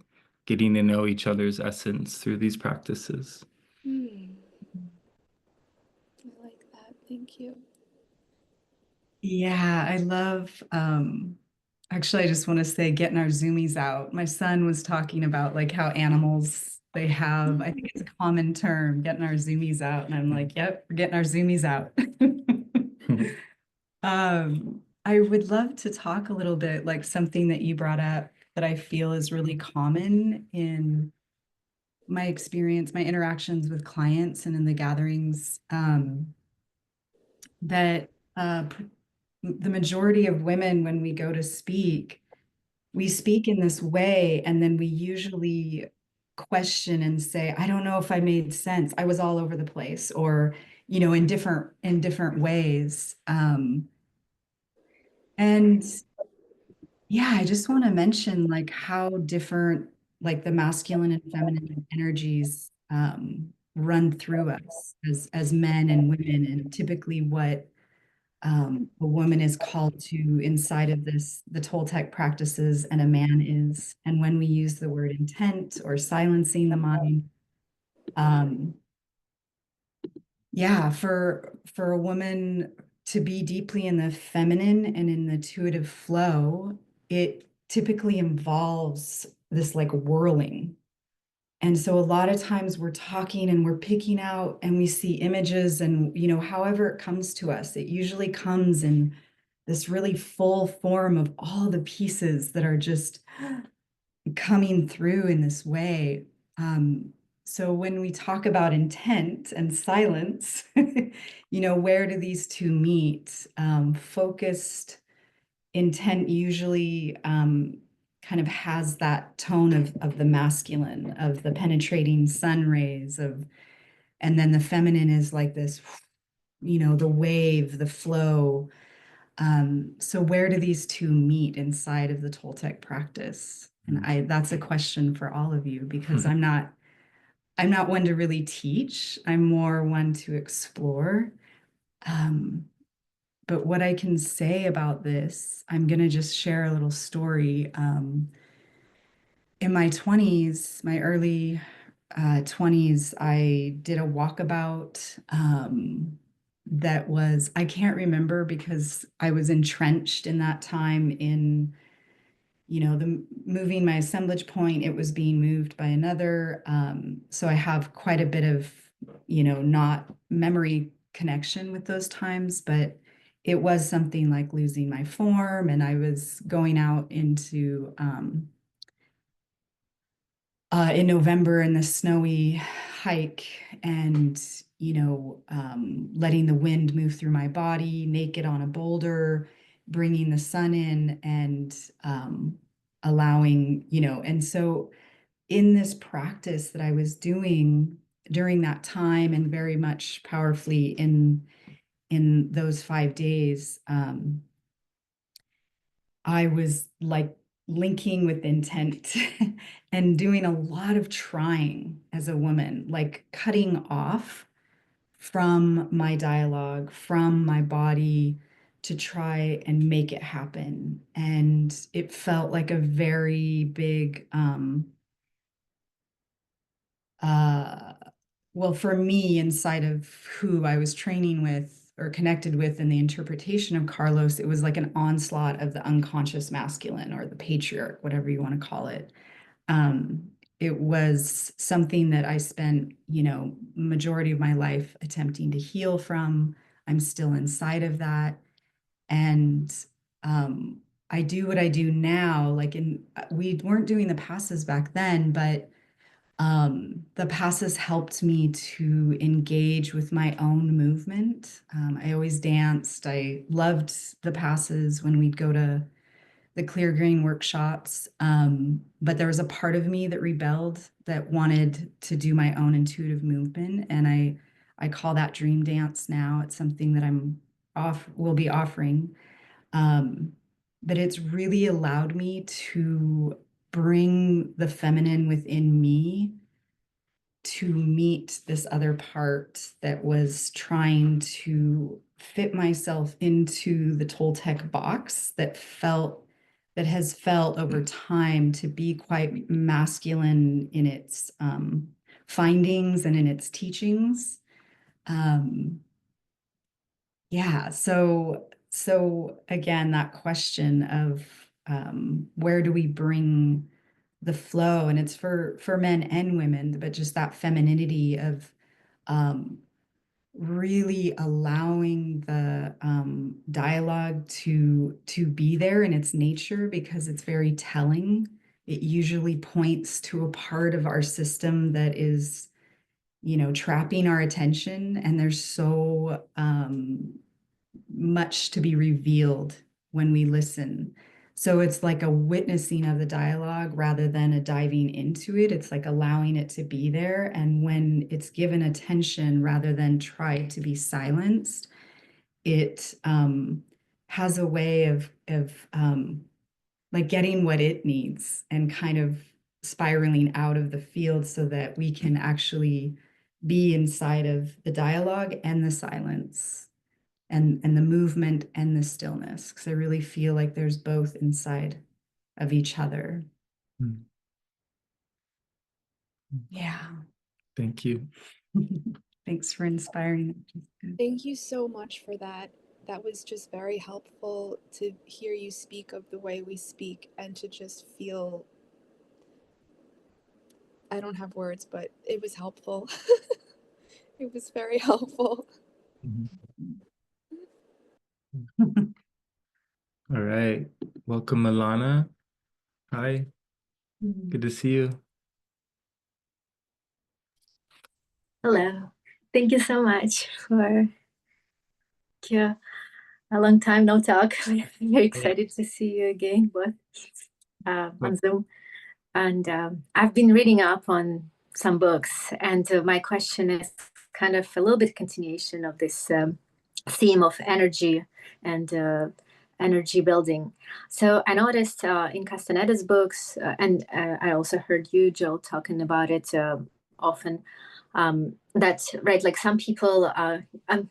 getting to know each other's essence through these practices. I like that. Thank you. Yeah, I love actually I just want to say getting our zoomies out. My son was talking about like how animals they have, I think it's a common term, getting our zoomies out. And I'm like, yep, we're getting our zoomies out. I would love to talk a little bit like something that you brought up that I feel is really common in my experience, my interactions with clients and in the gatherings, that the majority of women, when we go to speak, we speak in this way, and then we usually question and say, I don't know if I made sense. I was all over the place, or, in different ways. And yeah, I just want to mention like how different like the masculine and feminine energies run through us as men and women, and typically what a woman is called to inside of the Toltec practices, and a man is. And when we use the word intent or silencing the mind, um, yeah, for a woman to be deeply in the feminine and in the intuitive flow, it typically involves this like whirling. And so a lot of times we're talking and we're picking out and we see images, and however it comes to us, it usually comes in this really full form of all the pieces that are just coming through in this way. So when we talk about intent and silence, where do these two meet? Focused intent usually kind of has that tone of the masculine, of the penetrating sun rays and then the feminine is like this, the wave, the flow. So where do these two meet inside of the Toltec practice? And that's a question for all of you, because I'm not one to really teach. I'm more one to explore. Um, but what I can say about this, I'm going to just share a little story. In my 20s, my early 20s, I did a walkabout that was, I can't remember because I was entrenched in that time in, the moving my assemblage point. It was being moved by another. So I have quite a bit of, not memory connection with those times, but it was something like losing my form, and I was going out into in November in the snowy hike, and letting the wind move through my body, naked on a boulder, bringing the sun in, and allowing, and so in this practice that I was doing during that time, and very much powerfully in those 5 days, I was like linking with intent and doing a lot of trying as a woman, like cutting off from my dialogue, from my body, to try and make it happen. And it felt like a very big, well, for me, inside of who I was training with or connected with in the interpretation of Carlos, it was like an onslaught of the unconscious masculine, or the patriarch, whatever you want to call it. Um, it was something that I spent, majority of my life attempting to heal from. I'm still inside of that. And I do what I do now. Like we weren't doing the passes back then, but the passes helped me to engage with my own movement. I always danced. I loved the passes when we'd go to the clear green workshops. But there was a part of me that rebelled, that wanted to do my own intuitive movement. And I call that dream dance now. It's something that will be offering. But it's really allowed me to bring the feminine within me to meet this other part that was trying to fit myself into the Toltec box that has felt over time to be quite masculine in its findings and in its teachings. Yeah, so again, that question of where do we bring the flow, and it's for men and women, but just that femininity of really allowing the dialogue to be there in its nature, because it's very telling. It usually points to a part of our system that is, trapping our attention, and there's so much to be revealed when we listen. So it's like a witnessing of the dialogue rather than a diving into it. It's like allowing it to be there. And when it's given attention rather than tried to be silenced, it has a way of like getting what it needs and kind of spiraling out of the field, so that we can actually be inside of the dialogue and the silence, and the movement and the stillness, because I really feel like there's both inside of each other. Mm. Yeah. Thank you. Thanks for inspiring. Thank you so much for that. That was just very helpful to hear you speak of the way we speak, and to just feel, I don't have words, but it was helpful. It was very helpful. All right. Welcome, Alana. Hi. Good to see you. Hello. Thank you so much for a long time no talk. Very excited to see you again, both on Zoom. And I've been reading up on some books, and my question is kind of a little bit continuation of this theme of energy and energy building. So I noticed in Castaneda's books, and I also heard you, Jill, talking about it often. That's right. Like some people,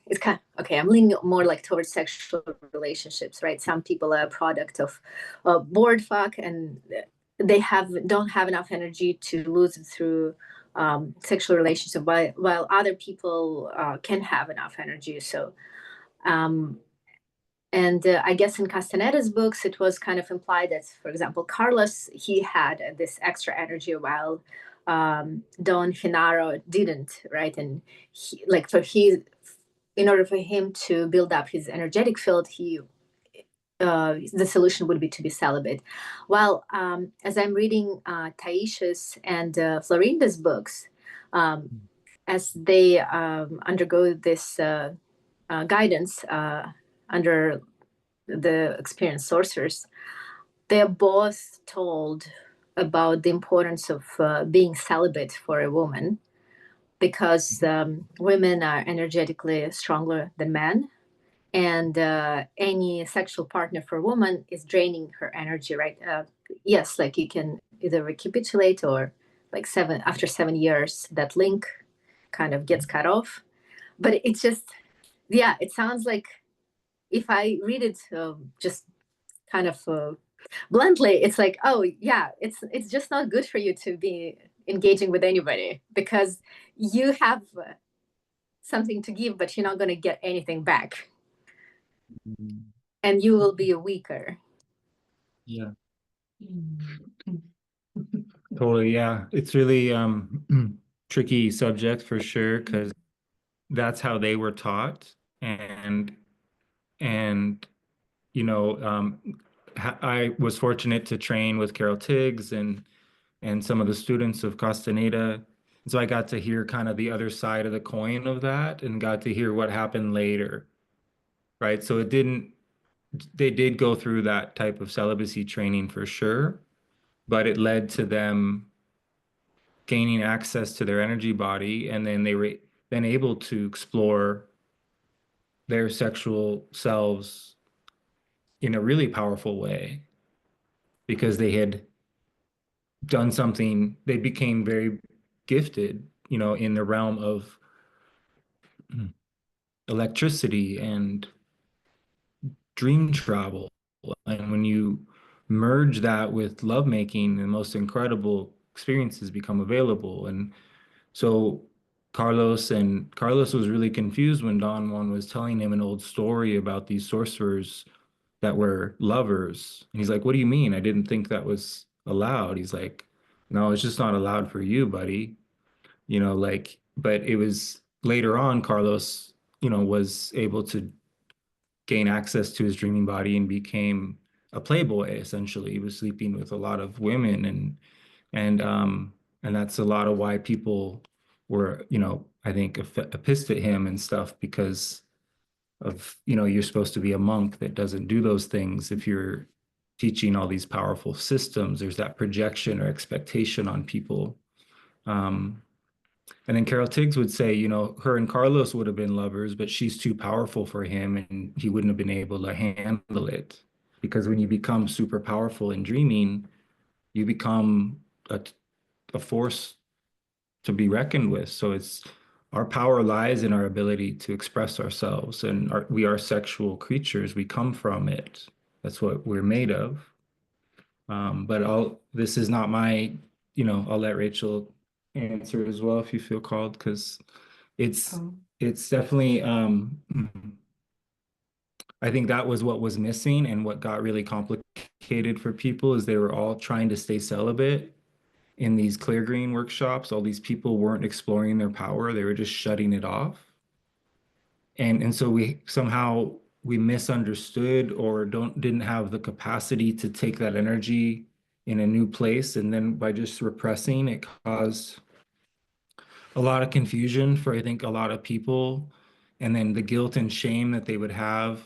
it's kind of, okay, I'm leaning more like towards sexual relationships, right? Some people are a product of bored fuck, and they don't have enough energy to lose it through sexual relationship, while other people can have enough energy. So, and I guess in Castaneda's books, it was kind of implied that, for example, Carlos, he had this extra energy while Don Genaro didn't, right? And he, like in order for him to build up his energetic field, the solution would be to be celibate. While as I'm reading Taisha's and Florinda's books, as they undergo this guidance under the experienced sorcerers, they're both told about the importance of being celibate for a woman, because women are energetically stronger than men, and any sexual partner for a woman is draining her energy, right? Yes, like you can either recapitulate, or like after 7 years that link kind of gets cut off. But it's just, yeah, it sounds like, if I read it just kind of bluntly, it's like, oh yeah, it's just not good for you to be engaging with anybody, because you have something to give, but you're not going to get anything back, and you will be weaker. Yeah. Totally, yeah. It's really tricky subject for sure, because that's how they were taught. And you know, I was fortunate to train with Carol Tiggs and some of the students of Castaneda. So I got to hear kind of the other side of the coin of that, and got to hear what happened later, right? So they did go through that type of celibacy training for sure, but it led to them gaining access to their energy body, and then they were then able to explore their sexual selves in a really powerful way, because they had done something. They became very gifted, in the realm of electricity and dream travel. And when you merge that with lovemaking, the most incredible experiences become available. And so Carlos was really confused when Don Juan was telling him an old story about these sorcerers that were lovers. And he's like, "What do you mean? I didn't think that was allowed." He's like, "No, it's just not allowed for you, buddy." But it was later on, Carlos, was able to gain access to his dreaming body and became a playboy. Essentially, he was sleeping with a lot of women, and that's a lot of why people were, I think, pissed at him and stuff, because of, you're supposed to be a monk that doesn't do those things. If you're teaching all these powerful systems, there's that projection or expectation on people. And then Carol Tiggs would say, her and Carlos would have been lovers, but she's too powerful for him, and he wouldn't have been able to handle it. Because when you become super powerful in dreaming, you become a force to be reckoned with. So our power lies in our ability to express ourselves, and we are sexual creatures. We come from it. That's what we're made of. But this is not my, I'll let Rachel answer as well if you feel called, because it's it's definitely I think that was what was missing, and what got really complicated for people is they were all trying to stay celibate in these clear green workshops. All these people weren't exploring their power, they were just shutting it off. And so we misunderstood, or didn't have the capacity to take that energy in a new place. And then by just repressing, it caused a lot of confusion for, I think, a lot of people. And then the guilt and shame that they would have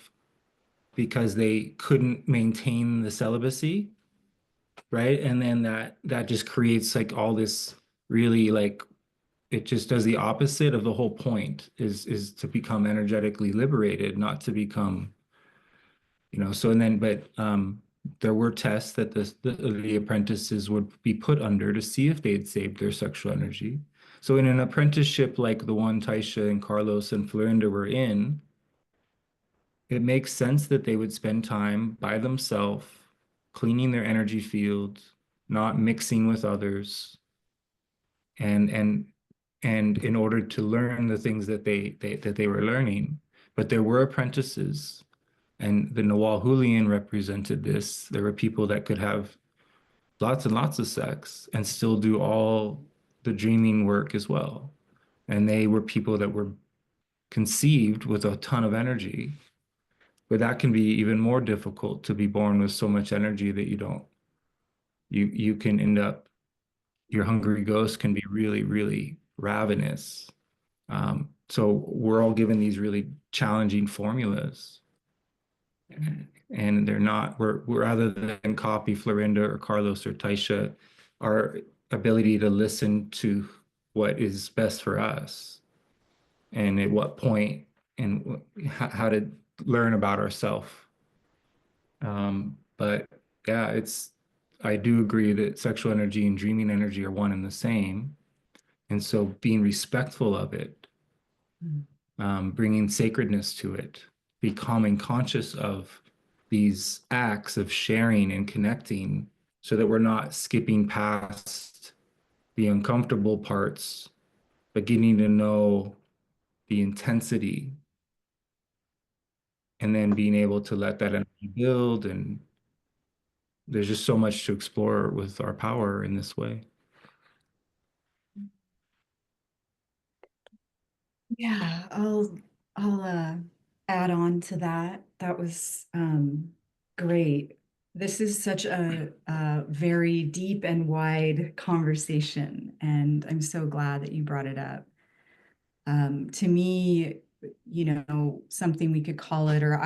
because they couldn't maintain the celibacy, right? And then that just creates like all this really, like, it just does the opposite of the whole point, is to become energetically liberated, not to become, so. And then, but there were tests that the apprentices would be put under to see if they'd saved their sexual energy. So in an apprenticeship like the one Taisha and Carlos and Florinda were in, it makes sense that they would spend time by themselves, cleaning their energy field, not mixing with others, and in order to learn the things that they were learning. But there were apprentices, and the Nawahulian represented this. There were people that could have lots and lots of sex and still do all the dreaming work as well. And they were people that were conceived with a ton of energy. But that can be even more difficult to be born with so much energy that you can end up, your hungry ghost can be really, really ravenous. So we're all given these really challenging formulas. And they're not, we're rather than copy Florinda or Carlos or Taisha, our ability to listen to what is best for us and at what point and how to learn about ourselves. But yeah, I do agree that sexual energy and dreaming energy are one and the same. And so being respectful of it, bringing sacredness to it, becoming conscious of these acts of sharing and connecting so that we're not skipping past the uncomfortable parts, but getting to know the intensity and then being able to let that energy build. And there's just so much to explore with our power in this way. Yeah, I'll add on to that. That was great. This is such a very deep and wide conversation, and I'm so glad that you brought it up. To me, something we could call it, or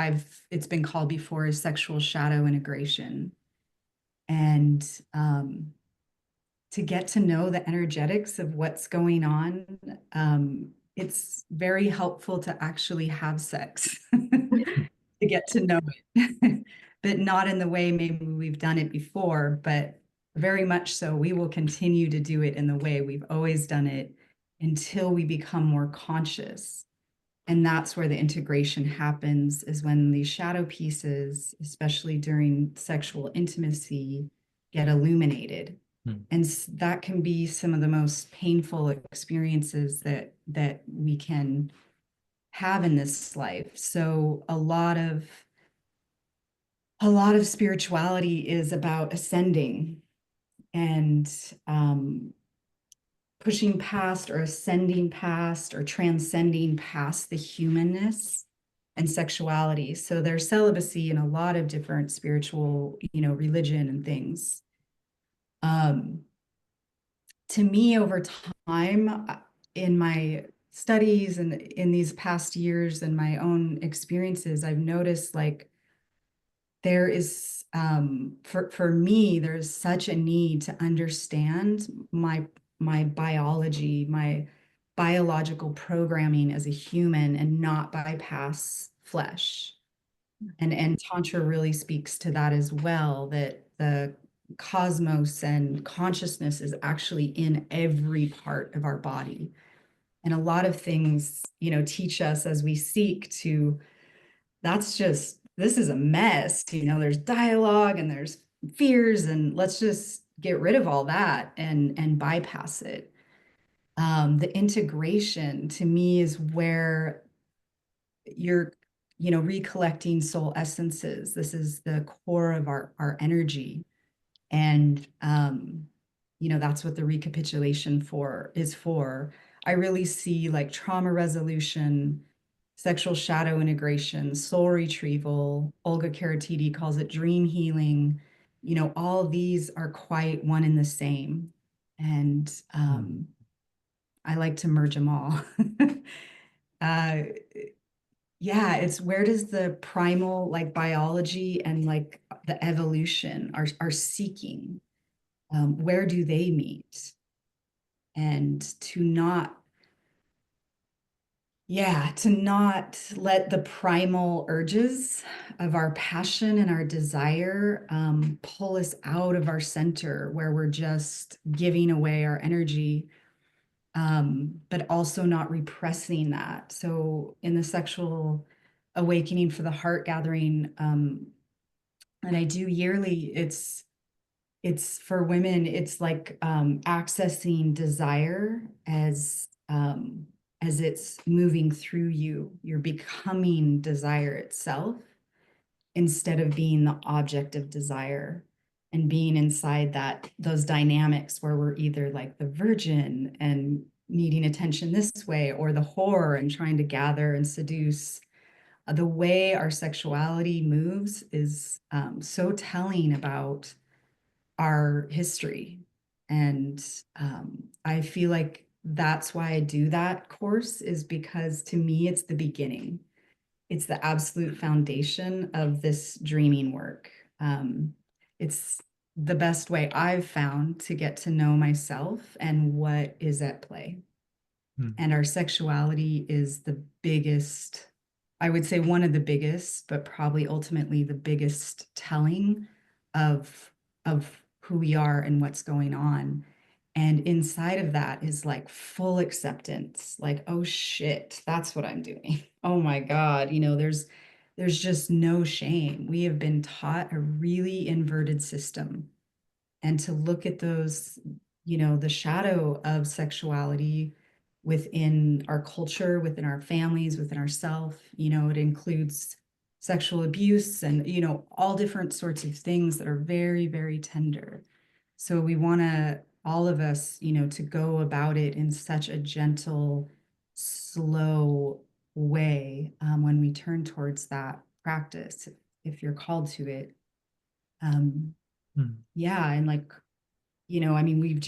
it's been called before, is sexual shadow integration. And to get to know the energetics of what's going on, it's very helpful to actually have sex to get to know it, but not in the way maybe we've done it before, but very much so. We will continue to do it in the way we've always done it until we become more conscious. And that's where the integration happens, is when these shadow pieces, especially during sexual intimacy, get illuminated. And that can be some of the most painful experiences that we can have in this life. So a lot of spirituality is about ascending and pushing past or ascending past or transcending past the humanness and sexuality. So there's celibacy in a lot of different spiritual, religion and things. To me, over time, in my studies and in these past years and my own experiences, I've noticed like there is, for me, there's such a need to understand my biology, my biological programming as a human, and not bypass flesh. And Tantra really speaks to that as well, that the cosmos and consciousness is actually in every part of our body. And a lot of things, teach us as we seek to, this is a mess, there's dialogue and there's fears, and let's just get rid of all that and bypass it. The integration to me is where you're, recollecting soul essences. This is the core of our energy. And, that's what the recapitulation is for. I really see like trauma resolution, sexual shadow integration, soul retrieval. Olga Karatidi calls it dream healing. All of these are quite one and the same. And I like to merge them all. Yeah, it's where does the primal like biology and like the evolution are seeking, where do they meet? And to not let the primal urges of our passion and our desire pull us out of our center, where we're just giving away our energy but also not repressing that. So in the sexual awakening for the heart gathering, and I do yearly, it's for women, it's like accessing desire as it's moving through you. You're becoming desire itself instead of being the object of desire, and being inside those dynamics where we're either like the virgin and needing attention this way, or the whore and trying to gather and seduce. The way our sexuality moves is so telling about our history. And I feel like that's why I do that course, is because to me, it's the beginning. It's the absolute foundation of this dreaming work. It's the best way I've found to get to know myself and what is at play. And our sexuality is the biggest, I would say one of the biggest, but probably ultimately the biggest telling of who we are and what's going on. And inside of that is like full acceptance, like, oh shit, that's what I'm doing. Oh my God, there's just no shame. We have been taught a really inverted system. And to look at those, the shadow of sexuality within our culture, within our families, within ourselves, it includes sexual abuse and, all different sorts of things that are very, very tender. So we want all of us, to go about it in such a gentle, slow way when we turn towards that practice, if you're called to it. Yeah, and like, I mean,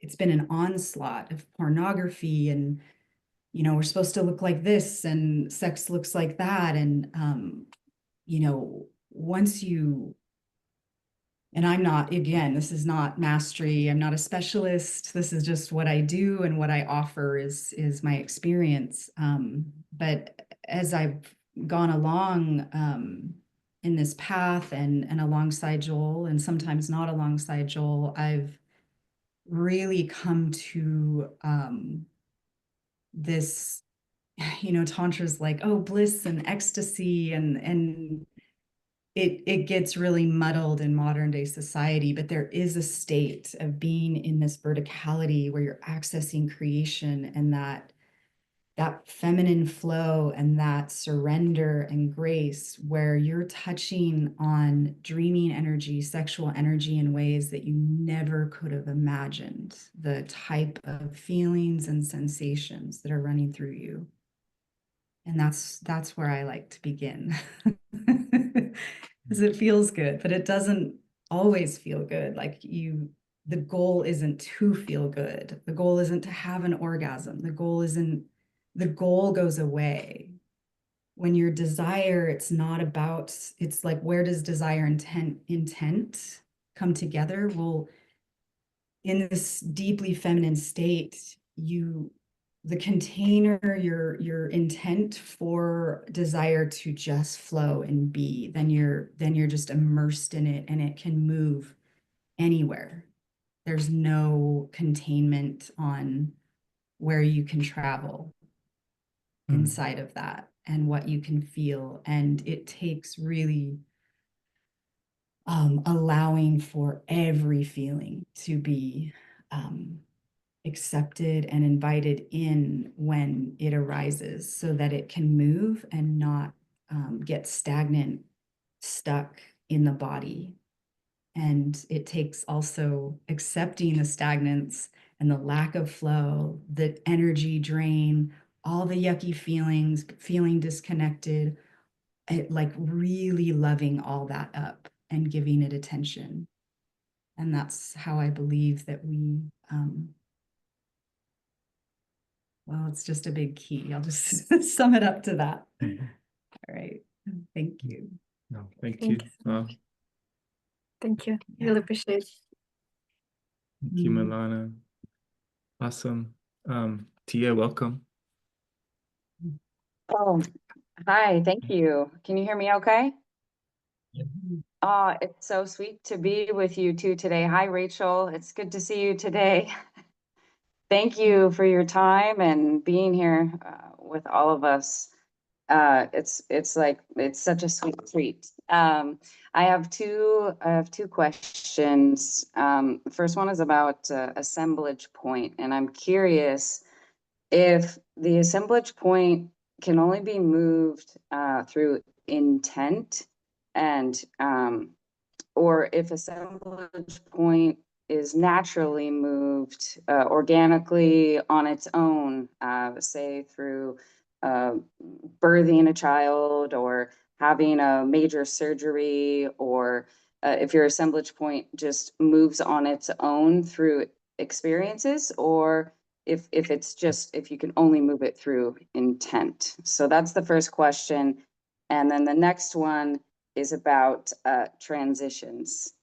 it's been an onslaught of pornography, and, we're supposed to look like this and sex looks like that. And, once you, and I'm not, again, this is not mastery. I'm not a specialist. This is just what I do, and what I offer is my experience. But as I've gone along in this path, and alongside Joel, and sometimes not alongside Joel, I've really come to this, Tantra's like, oh, bliss and ecstasy, and it gets really muddled in modern day society, but there is a state of being in this verticality where you're accessing creation, and that feminine flow, and that surrender and grace, where you're touching on dreaming energy, sexual energy in ways that you never could have imagined, the type of feelings and sensations that are running through you. And that's where I like to begin. Because it feels good, but it doesn't always feel good. Like the goal isn't to feel good. The goal isn't to have an orgasm. The goal goes away. When your desire, it's like, where does desire intent come together? Well, in this deeply feminine state, the container, your intent for desire to just flow and be, then you're just immersed in it, and it can move anywhere. There's no containment on where you can travel inside of that, and what you can feel. And it takes really allowing for every feeling to be accepted and invited in when it arises, so that it can move and not get stagnant, stuck in the body. And it takes also accepting the stagnance and the lack of flow, the energy drain, all the yucky feelings, feeling disconnected, like really loving all that up and giving it attention. And that's how I believe that we, well, it's just a big key. I'll just sum it up to that. All right. Thank you. No, thank Thank you. you. Thank you. Really appreciate it. Thank you, Milana. Awesome. Tia, welcome. Oh, hi, thank you. Can you hear me okay? It's so sweet to be with you two today. Hi, Rachel. It's good to see you today. Thank you for your time and being here with all of us. It's like it's such a sweet treat. I have two questions. The first one is about assemblage point, and I'm curious if the assemblage point can only be moved through intent, and or if assemblage point is naturally moved organically on its own, say through uh, birthing a child or having a major surgery, or if your assemblage point just moves on its own through experiences, or if it's just if you can only move it through intent. So that's the first question. And then the next one is about transitions.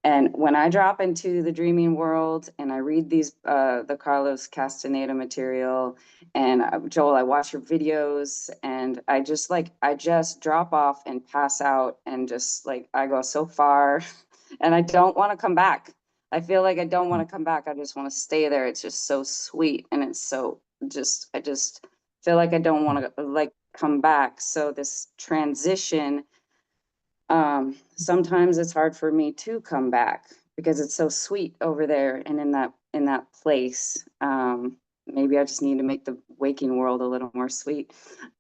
And when I drop into the dreaming world and I read the Carlos Castaneda material, and Joel, I watch your videos, and I just drop off and pass out, and just like I go so far, and I don't want to come back. I feel like I don't want to come back. I just want to stay there. It's just so sweet, and it's so I just feel like I don't want to like come back. So this transition, sometimes it's hard for me to come back because it's so sweet over there and in that place. Maybe I just need to make the waking world a little more sweet.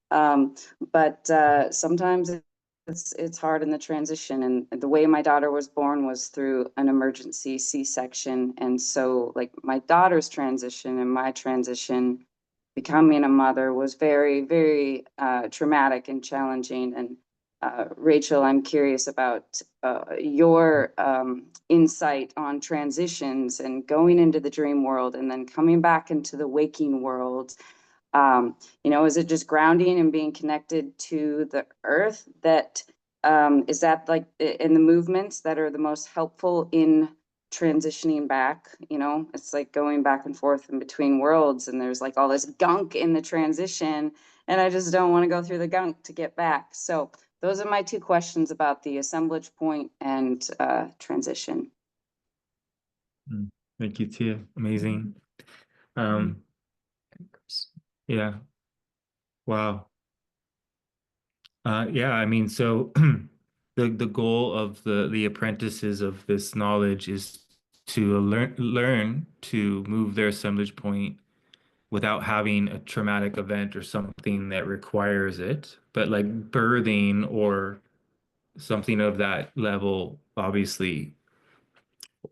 But sometimes it's hard in the transition, and the way my daughter was born was through an emergency C-section. And so like my daughter's transition and my transition becoming a mother was very, very traumatic and challenging. And Rachel, I'm curious about your insight on transitions and going into the dream world and then coming back into the waking world. Is it just grounding and being connected to the earth that is that like in the movements that are the most helpful in transitioning back? It's like going back and forth in between worlds, and there's like all this gunk in the transition, and I just don't want to go through the gunk to get back. So those are my two questions about the assemblage point and transition. Thank you, Tia. Amazing. Yeah. Wow. Yeah, I mean, so the goal of the apprentices of this knowledge is to learn to move their assemblage point without having a traumatic event or something that requires it. But like birthing or something of that level, obviously,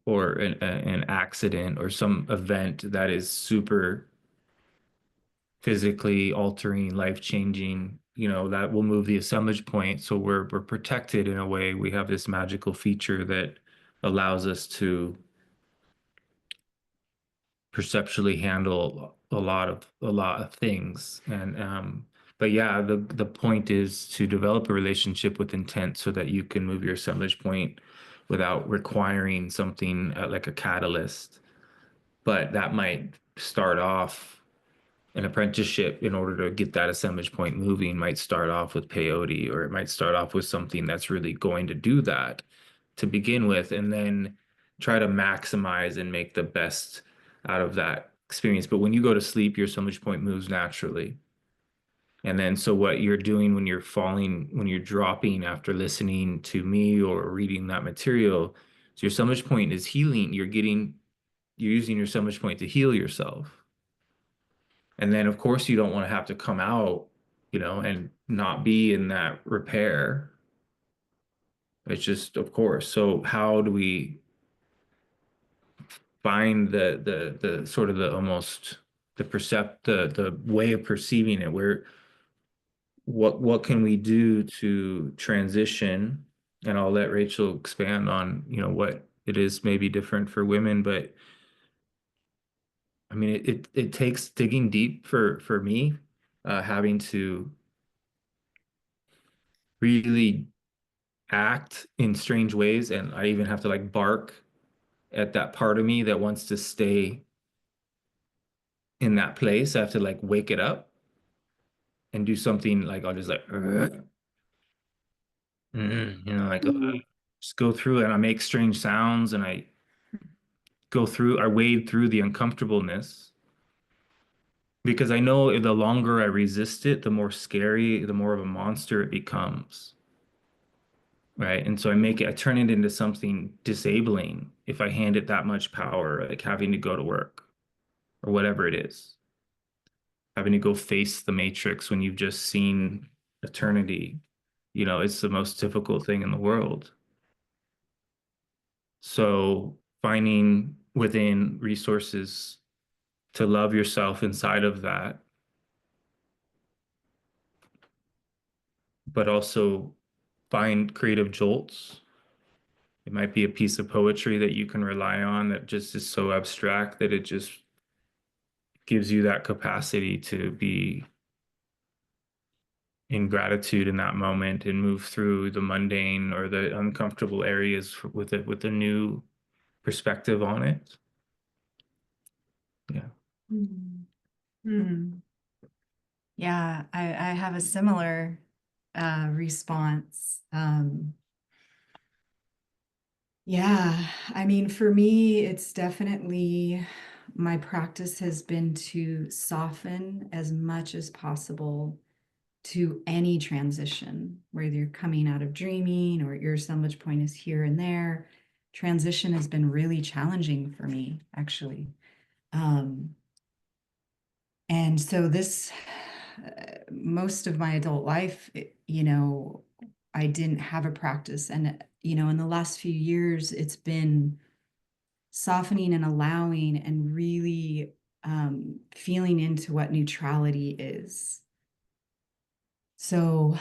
or an accident or some event that is super physically altering, life changing, that will move the assemblage point. So we're protected in a way. We have this magical feature that allows us to perceptually handle a lot of things. And but yeah, the point is to develop a relationship with intent so that you can move your assemblage point without requiring something like a catalyst. But that might start off an apprenticeship. In order to get that assemblage point moving, might start off with peyote, or it might start off with something that's really going to do that to begin with, and then try to maximize and make the best out of that experience. But when you go to sleep, your assemblage point moves naturally. And then so what you're doing when you're dropping after listening to me or reading that material, so your assemblage point is healing. You're using your assemblage point to heal yourself. And then, of course, you don't want to have to come out, and not be in that repair. It's just, of course. So how do we find the sort of the almost the way of perceiving it, where what can we do to transition? And I'll let Rachel expand on, what it is maybe different for women, but I mean, it takes digging deep for me, having to really act in strange ways, and I even have to like bark at that part of me that wants to stay in that place. I have to like wake it up and do something like I'll just like like just go through it, and I make strange sounds, and I go through, I wade through the uncomfortableness, because I know the longer I resist it, the more scary, the more of a monster it becomes. Right. And so I turn it into something disabling if I hand it that much power, like having to go to work or whatever it is, having to go face the matrix when you've just seen eternity. You know, it's the most difficult thing in the world. So finding within resources to love yourself inside of that, but also find creative jolts. It might be a piece of poetry that you can rely on that just is so abstract that it just gives you that capacity to be in gratitude in that moment and move through the mundane or the uncomfortable areas with it with a new perspective on it. Yeah. Yeah, I have a similar response. Yeah, I mean, for me, it's definitely my practice has been to soften as much as possible to any transition, whether you're coming out of dreaming or your assemblage point is here and there. Transition has been really challenging for me, actually. And so this, most of my adult life, you know, I didn't have a practice. And, you know, in the last few years, it's been softening and allowing and really feeling into what neutrality is. So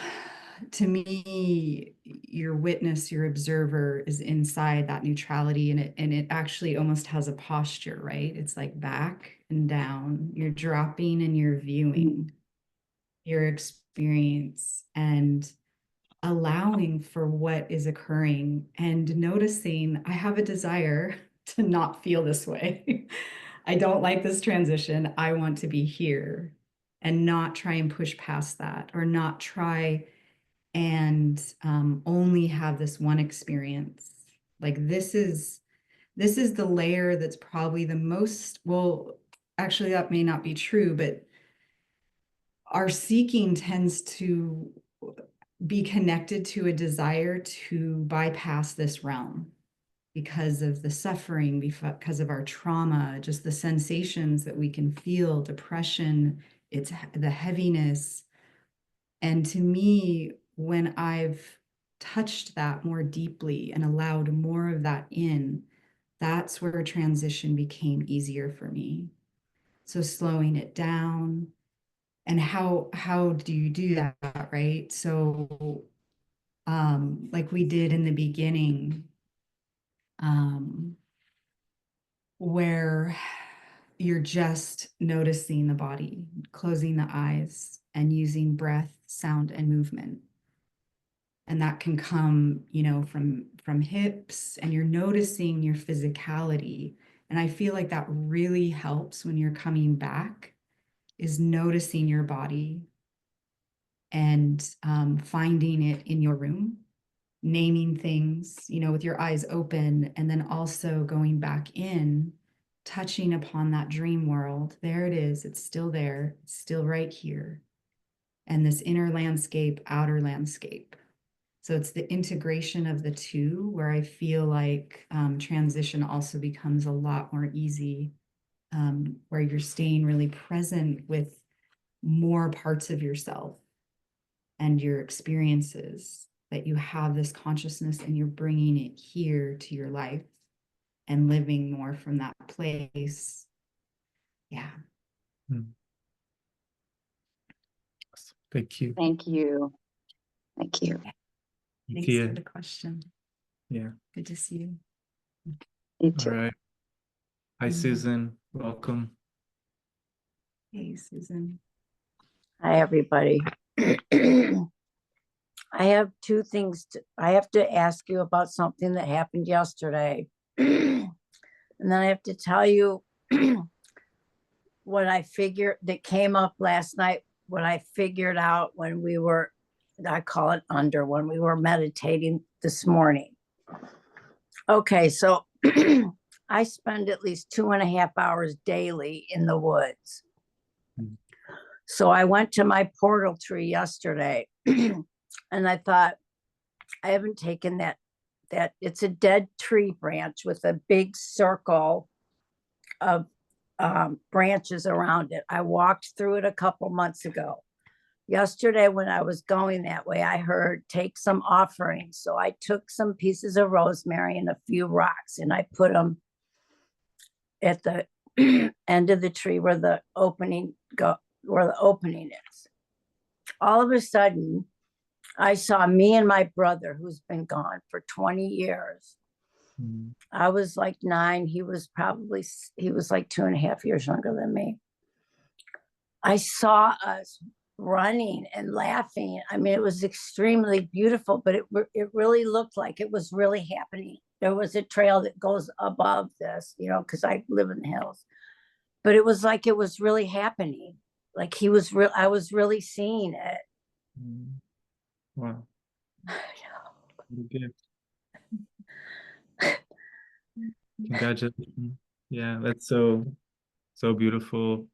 to me, your witness, your observer is inside that neutrality, and it actually almost has a posture, right? It's like back and down. You're dropping and you're viewing your experience and allowing for what is occurring and noticing I have a desire to not feel this way. I don't like this transition. I want to be here and not try and push past that or not try and only have this one experience. Like this is the layer that's probably the most, well, actually that may not be true, but our seeking tends to be connected to a desire to bypass this realm because of the suffering, because of our trauma, just the sensations that we can feel, depression, it's the heaviness. And to me, when I've touched that more deeply and allowed more of that in, that's where transition became easier for me. So slowing it down. And how do you do that, right? So like we did in the beginning, where you're just noticing the body, closing the eyes and using breath, sound, and movement. And that can come, you know, from hips, and you're noticing your physicality. And I feel like that really helps when you're coming back, is noticing your body and finding it in your room, naming things, you know, with your eyes open, and then also going back in, touching upon that dream world. There it is. It's still there. It's still right here. And this inner landscape, outer landscape. So it's the integration of the two where I feel like transition also becomes a lot more easy, where you're staying really present with more parts of yourself and your experiences, that you have this consciousness and you're bringing it here to your life and living more from that place. Yeah. Thank you. Thank you. Thank you. Thanks Yeah. for the question. Yeah. Good to see you. You All too. right. Hi, Mhm. Susan. Welcome. Hey, Susan. Hi, everybody. I have two things. I have to ask you about something that happened yesterday. And then I have to tell you what I figured that came up last night, what I figured out when we were, I call it when we were meditating this morning. Okay, so I spend at least 2.5 hours daily in the woods. Mm. So I went to my portal tree yesterday and I thought, I haven't taken that it's a dead tree branch with a big circle of branches around it. I walked through it a couple months ago. Yesterday, when I was going that way, I heard take some offerings. So I took some pieces of rosemary and a few rocks and I put them at the end of the tree where the opening is. All of a sudden, I saw me and my brother, who's been gone for 20 years. Mm. I was like 9. He was like 2.5 years younger than me. I saw us running and laughing. I mean, it was extremely beautiful, but it really looked like it was really happening. There was a trail that goes above this, because I live in the hills, but it was like it was really happening. Like I was really seeing it. Mm. Wow. What a gift. Congratulations. Yeah, that's so beautiful.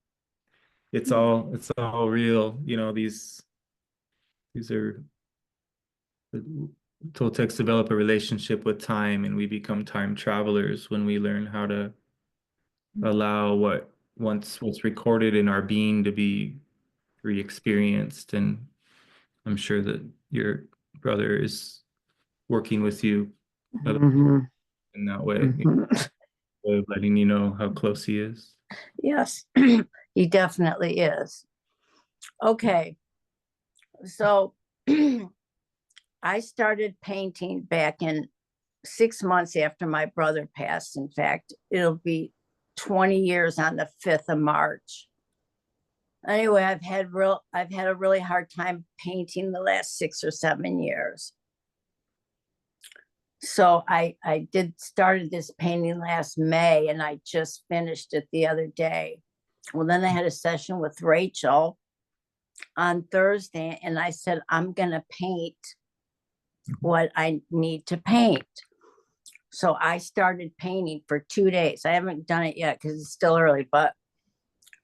It's all real. These are the Toltecs develop a relationship with time, and we become time travelers when we learn how to allow what's recorded in our being to be re-experienced. And I'm sure that your brother is working with you Mhm. in that way, Mhm. way of letting you know how close he is. Yes, he definitely is. Okay, so I started painting back in 6 months after my brother passed. In fact, it'll be 20 years on the 5th of March. Anyway, I've had a really hard time painting the last 6 or 7 years. So I started this painting last May and I just finished it the other day. Well, then I had a session with Rachel on Thursday and I said, I'm going to paint what I need to paint. So I started painting for 2 days. I haven't done it yet because it's still early, but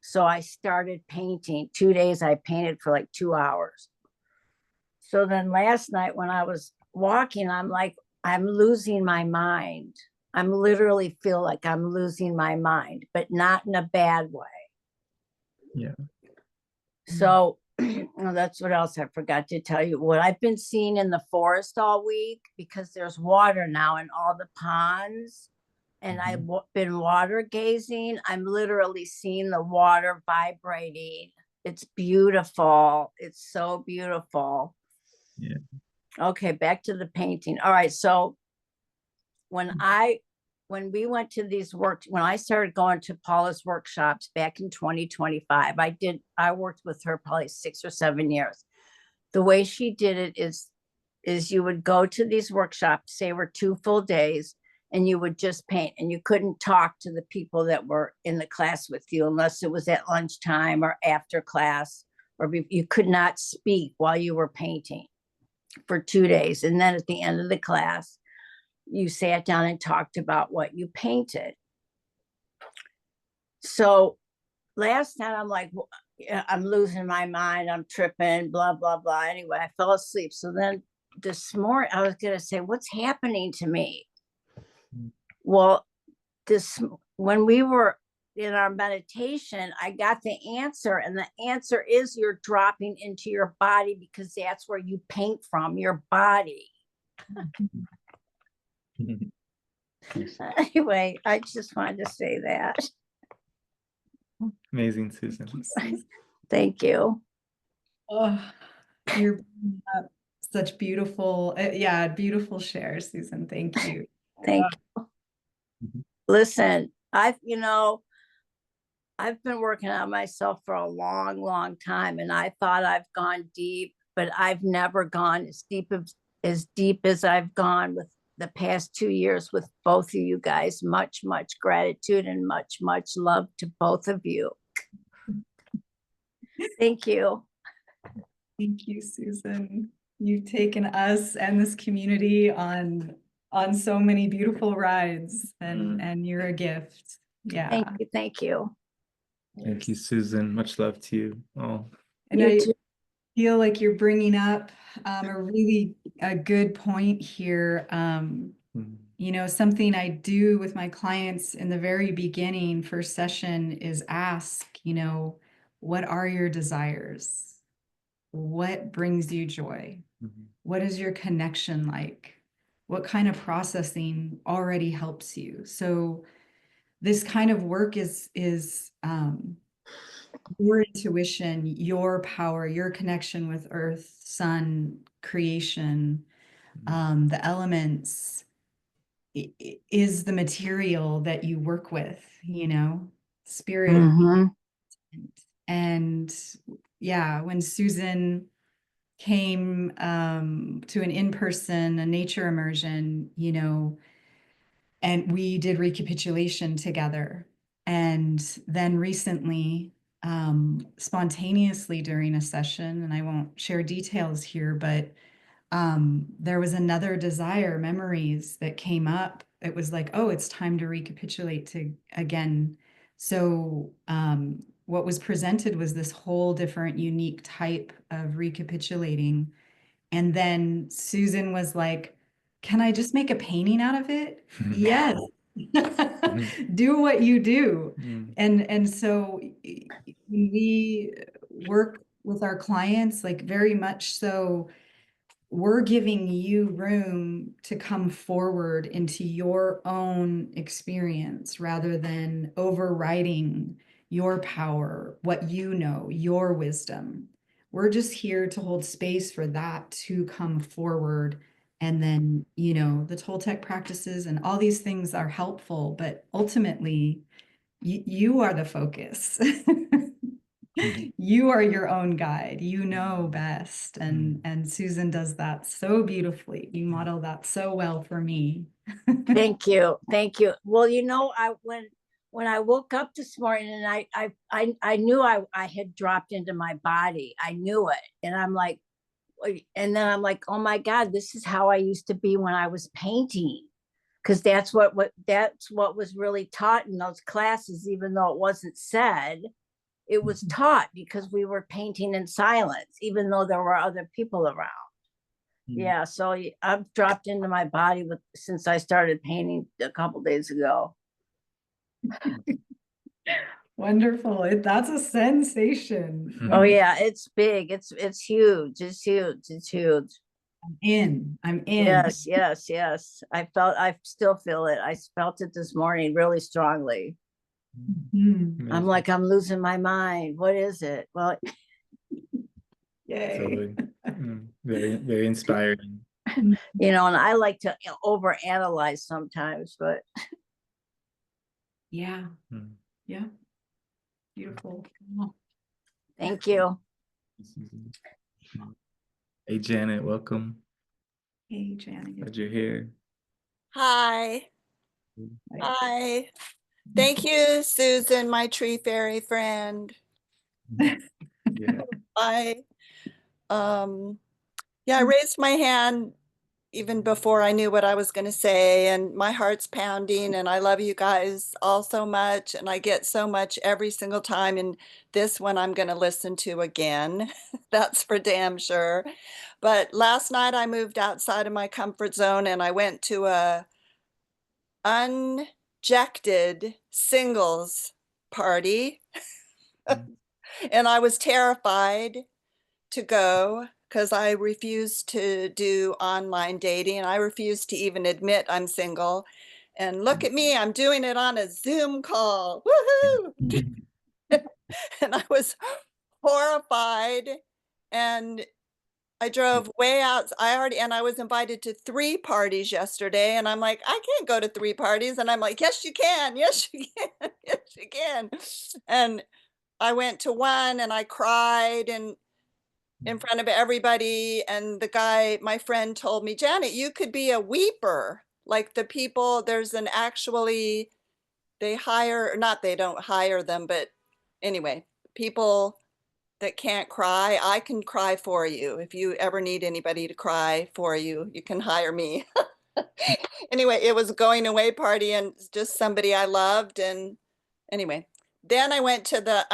so I started painting. 2 days, I painted for like 2 hours. So then last night when I was walking, I'm like, I'm losing my mind. I'm literally feel like I'm losing my mind, but not in a bad way. Yeah. So that's what else I forgot to tell you. What I've been seeing in the forest all week, because there's water now in all the ponds, and I've been water gazing. I'm literally seeing the water vibrating. It's beautiful. It's so beautiful. Yeah. Okay, back to the painting. All right, so when we went to when I started going to Paula's workshops back in 2025, I worked with her probably 6 or 7 years. The way she did it is you would go to these workshops, say were 2 full days, and you would just paint, and you couldn't talk to the people that were in the class with you unless it was at lunchtime or after class, or you could not speak while you were painting for 2 days. And then at the end of the class, you sat down and talked about what you painted. So last night I'm like, I'm losing my mind, I'm tripping, blah, blah, blah. Anyway, I fell asleep. So then this morning I was going to say, what's happening to me? Well, when we were in our meditation, I got the answer, and the answer is you're dropping into your body because that's where you paint from, your body. Anyway, I just wanted to say that. Amazing, Susan. Thank you. Oh, you're bringing up such beautiful, beautiful shares, Susan. Thank you. Thank you. Listen, I've been working on myself for a long, long time, and I thought I've gone deep, but I've never gone as deep as I've gone with the past 2 years with both of you guys. Much, much gratitude and much, much love to both of you. Thank you. Thank you, Susan. You've taken us and this community on on so many beautiful rides, and you're a gift. Yeah. Thank you. Thank you. Thank you, Susan. Much love to you all. And You I too. feel like you're bringing up a good point here. You know, something I do with my clients in the very beginning, first session, is ask, you know, what are your desires? What brings you joy? What is your connection like? What kind of processing already helps you? So this kind of work is your intuition, your power, your connection with earth, sun, creation, the elements is the material that you work with, you know, spirit. Mhm. And yeah, when Susan came to an in-person, a nature immersion, you know, and we did recapitulation together. And then recently, spontaneously during a session, and I won't share details here, but there was another desire, memories that came up. It was like, oh, it's time to recapitulate again. So what was presented was this whole different, unique type of recapitulating. And then Susan was like, can I just make a painting out of it? Yes. Do what you do. And so we work with our clients, like very much so, we're giving you room to come forward into your own experience rather than overriding your power, what you know, your wisdom. We're just here to hold space for that to come forward. And then, you know, the Toltec practices and all these things are helpful, but ultimately, you are the focus. You are your own guide. You know best. And Susan does that so beautifully. You model that so well for me. Thank you. Thank you. Well, you know, when I woke up this morning and I knew I had dropped into my body. I knew it. And I'm like, and then I'm like, oh my God, this is how I used to be when I was painting. Because that's what was really taught in those classes, even though it wasn't said. It was taught because we were painting in silence, even though there were other people around. Yeah, so I've dropped into my body since I started painting a couple days ago. Wonderful. That's a sensation. Oh yeah, it's big. It's huge. It's huge. It's huge. I'm in. Yes, yes, yes. I still feel it. I felt it this morning really strongly. I'm like, I'm losing my mind. What is it? Well, yay. Totally. Very, very inspiring. You know, and I like to overanalyze sometimes, but yeah. Yeah. Beautiful. Thank you. Hey, Janet, welcome. Hey, Janet. Glad you're here. Hi. Hi. Thank you, Susan, my tree fairy friend. Yeah. I yeah, I raised my hand even before I knew what I was going to say, and my heart's pounding, and I love you guys all so much, and I get so much every single time, and this one I'm going to listen to again. That's for damn sure. But last night I moved outside of my comfort zone and I went to a unjected singles party. And I was terrified to go because I refuse to do online dating. I refuse to even admit I'm single. And look at me, I'm doing it on a Zoom call. Woohoo! And I was horrified. And I drove way out. I was invited to 3 parties yesterday. And I'm like, I can't go to 3 parties. And I'm like, yes, you can. Yes, you can. Yes, you can. And I went to one and I cried and in front of everybody. And the guy, my friend, told me, Janet, you could be a weeper. Like the people, there's an actually, they hire, not they don't hire them, but anyway, people that can't cry, I can cry for you. If you ever need anybody to cry for you, you can hire me. Anyway, it was a going away party and just somebody I loved. And anyway, then I went to the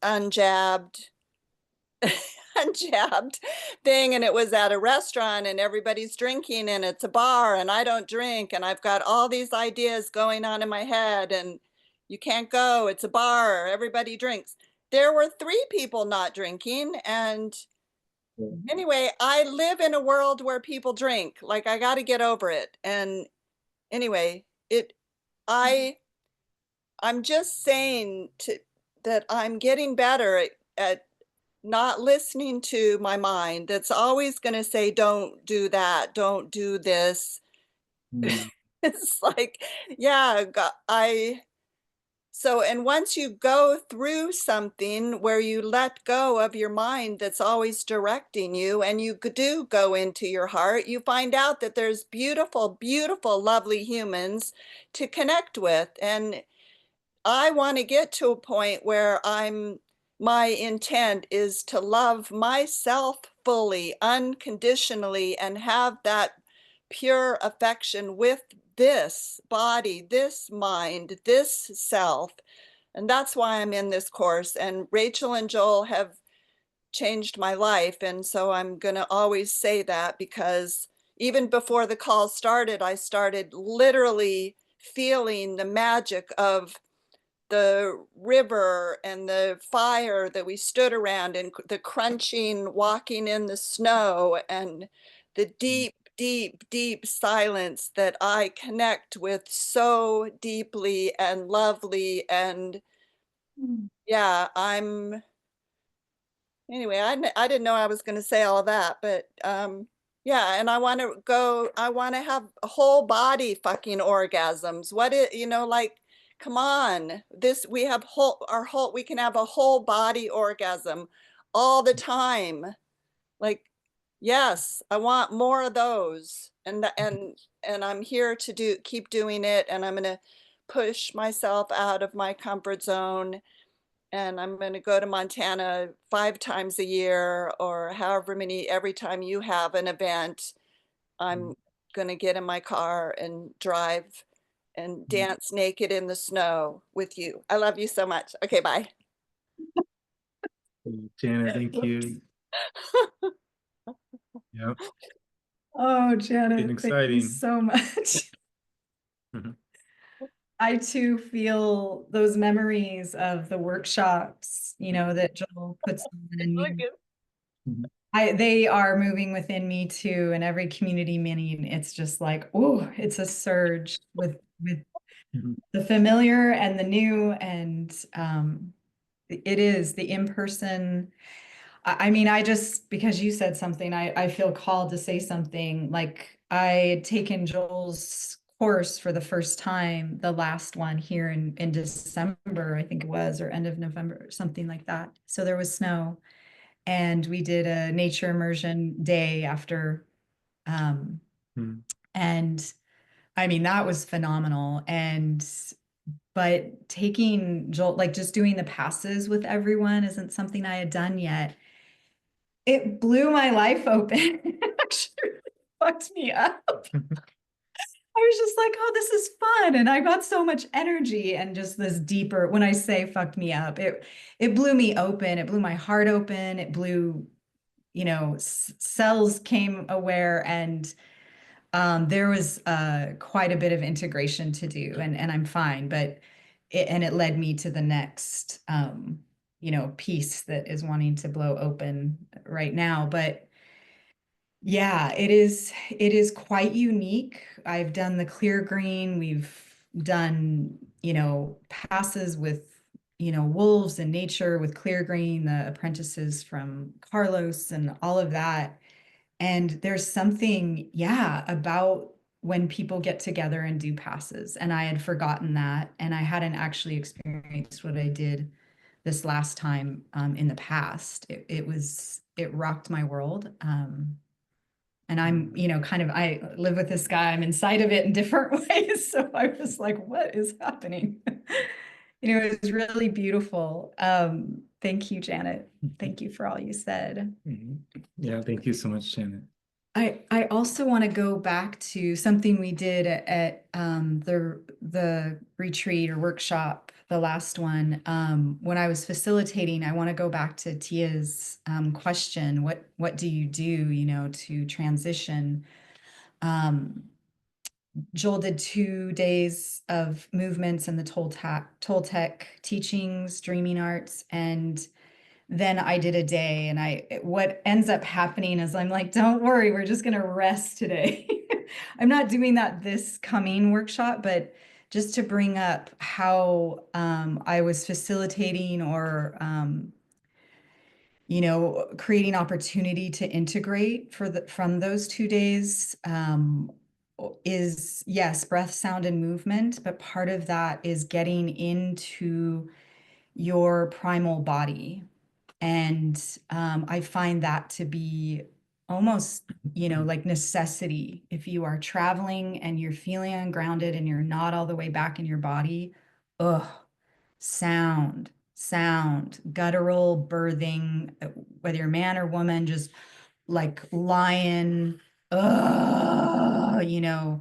unjabbed unjabbed thing, and it was at a restaurant and everybody's drinking and it's a bar and I don't drink and I've got all these ideas going on in my head and you can't go, it's a bar, everybody drinks. There were 3 people not drinking, and anyway, I live in a world where people drink. Like, I got to get over it. And anyway, I'm just saying that I'm getting better at not listening to my mind that's always going to say, don't do that, don't do this. It's like, yeah, and once you go through something where you let go of your mind that's always directing you, and you do go into your heart, you find out that there's beautiful, beautiful, lovely humans to connect with. And I want to get to a point where my intent is to love myself fully, unconditionally, and have that pure affection with this body, this mind, this self. And that's why I'm in this course. And Rachel and Joel have changed my life. And so I'm going to always say that, because even before the call started, I started literally feeling the magic of the river and the fire that we stood around, and the crunching, walking in the snow, and the deep, deep, deep silence that I connect with so deeply and lovely. And yeah, anyway, I didn't know I was going to say all of that, but yeah, and I want to have whole body fucking orgasms. Like, come on, we can have a whole body orgasm all the time. Like, yes, I want more of those. And I'm here to keep doing it, and I'm going to push myself out of my comfort zone. And I'm going to go to Montana 5 times a year, or however many, every time you have an event. I'm going to get in my car and drive and dance naked in the snow with you. I love you so much. Okay, bye. Janet, thank you. Yep. Oh, Janet, Been thank you exciting. so much. Mhm. I too feel those memories of the workshops, that Joel puts on, and they are moving within me too. And every community meeting, it's just like, oh, it's a surge with Mhm. the familiar and the new. And it is the in-person. I mean, because you said something, I feel called to say something. Like, I had taken Joel's course for the first time, the last one here in December, I think it was, or end of November, something like that. So there was snow, and we did a nature immersion day after. And I mean, that was phenomenal. But taking Joel, like just doing the passes with everyone isn't something I had done yet. It blew my life open. It actually fucked me up. I was just like, oh, this is fun. And I got so much energy, and just this deeper, when I say fucked me up, it blew me open. It blew my heart open. It blew, cells came aware, and there was quite a bit of integration to do, and I'm fine, but it led me to the next, piece that is wanting to blow open right now. But yeah, it is quite unique. I've done the clear green. We've done, passes with, wolves and nature with clear green, the apprentices from Carlos and all of that. And there's something, yeah, about when people get together and do passes. And I had forgotten that. And I hadn't actually experienced what I did this last time in the past. It rocked my world. And I'm, I live with this guy, I'm inside of it in different ways. So I was like, what is happening? It was really beautiful. Thank you, Janet. Thank you for all you said. Yeah, thank you so much, Janet. I also want to go back to something we did at the retreat or workshop, the last one. When I was facilitating, I want to go back to Tia's question. What do you do, you know, to transition? Joel did 2 days of movements and the Toltec teachings, dreaming arts, and then I did a day. And what ends up happening is I'm like, don't worry, we're just gonna rest today. I'm not doing that this coming workshop, but just to bring up how I was facilitating or you know, creating opportunity to integrate from those 2 days is, yes, breath, sound, and movement, but part of that is getting into your primal body. And I find that to be almost, you know, like necessity. If you are traveling and you're feeling ungrounded and you're not all the way back in your body, ugh, sound, guttural birthing, whether you're man or woman, just like lion, you know,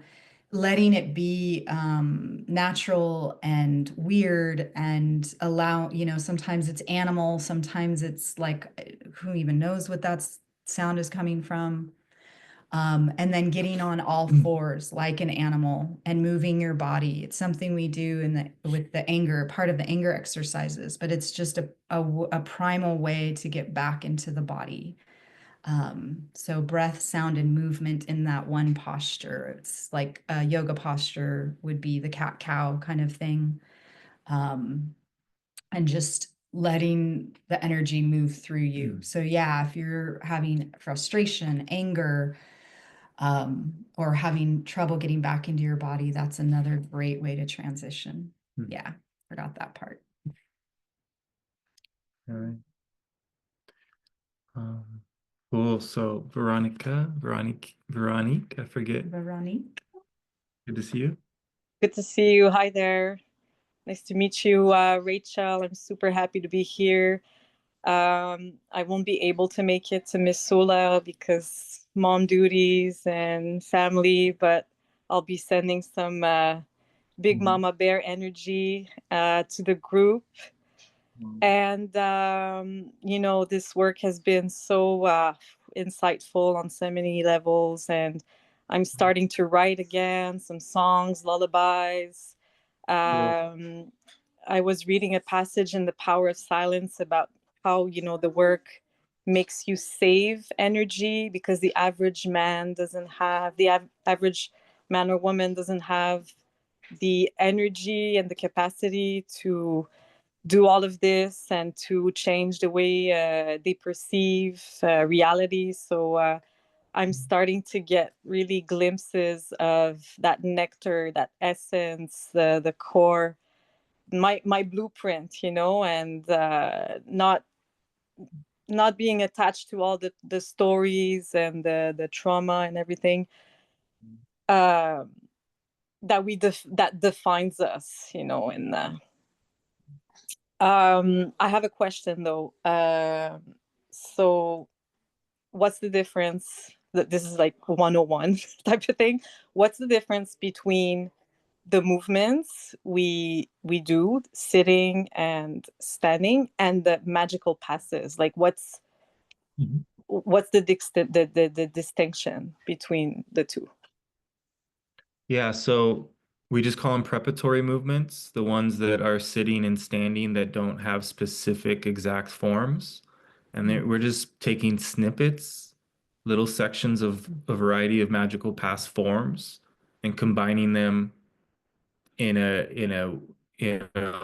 letting it be natural and weird and allow, you know, sometimes it's animal, sometimes it's like, who even knows what that sound is coming from. And then getting on all fours like an animal and moving your body. It's something we do with the anger, part of the anger exercises, but it's just a primal way to get back into the body. So breath, sound, and movement in that one posture. It's like a yoga posture would be the cat-cow kind of thing. And just letting the energy move through you. So yeah, if you're having frustration, anger, or having trouble getting back into your body, that's another great way to transition. Yeah, forgot that part. All right. Cool. So Veronique, I forget. Veronique. Good to see you. Good to see you. Hi there. Nice to meet you, Rachel. I'm super happy to be here. I won't be able to make it to Miss Sola because mom duties and family, but I'll be sending some big mama bear energy to the group. And, you know, this work has been so insightful on so many levels. And I'm starting to write again some songs, lullabies. I was reading a passage in The Power of Silence about how, you know, the work makes you save energy because the average man doesn't have, average man or woman doesn't have the energy and the capacity to do all of this and to change the way they perceive reality. So I'm starting to get really glimpses of that nectar, that essence, the core, my blueprint, you know, and not being attached to all the stories and the trauma and everything that that defines us, you know. And I have a question though. So what's the difference? This is like 101 type of thing. What's the difference between the movements we do sitting and standing and the magical passes? Like what's the distinction between the two? Yeah, so we just call them preparatory movements, the ones that are sitting and standing that don't have specific exact forms. And we're just taking snippets, little sections of a variety of magical past forms and combining them in a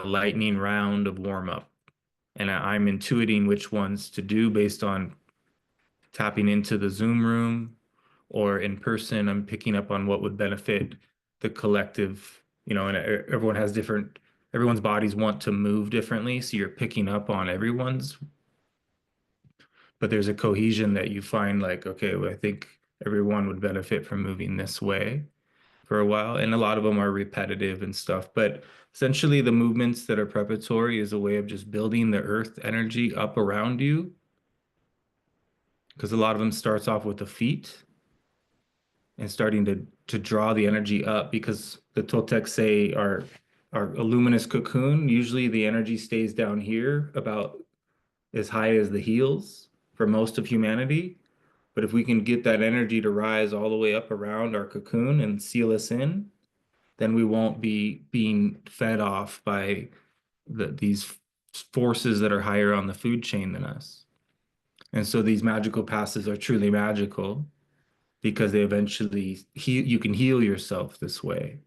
lightning round of warm up. And I'm intuiting which ones to do based on tapping into the Zoom room or in person. I'm picking up on what would benefit the collective, you know, and everyone's bodies want to move differently. So you're picking up on everyone's, but there's a cohesion that you find like, okay, well, I think everyone would benefit from moving this way for a while. And a lot of them are repetitive and stuff, but essentially the movements that are preparatory is a way of just building the earth energy up around you, because a lot of them starts off with the feet and starting to draw the energy up, because the Toltecs say our luminous cocoon, usually the energy stays down here about as high as the heels for most of humanity. But if we can get that energy to rise all the way up around our cocoon and seal us in, then we won't be being fed off by these forces that are higher on the food chain than us. And so these magical passes are truly magical because they eventually heal, you can heal yourself this way.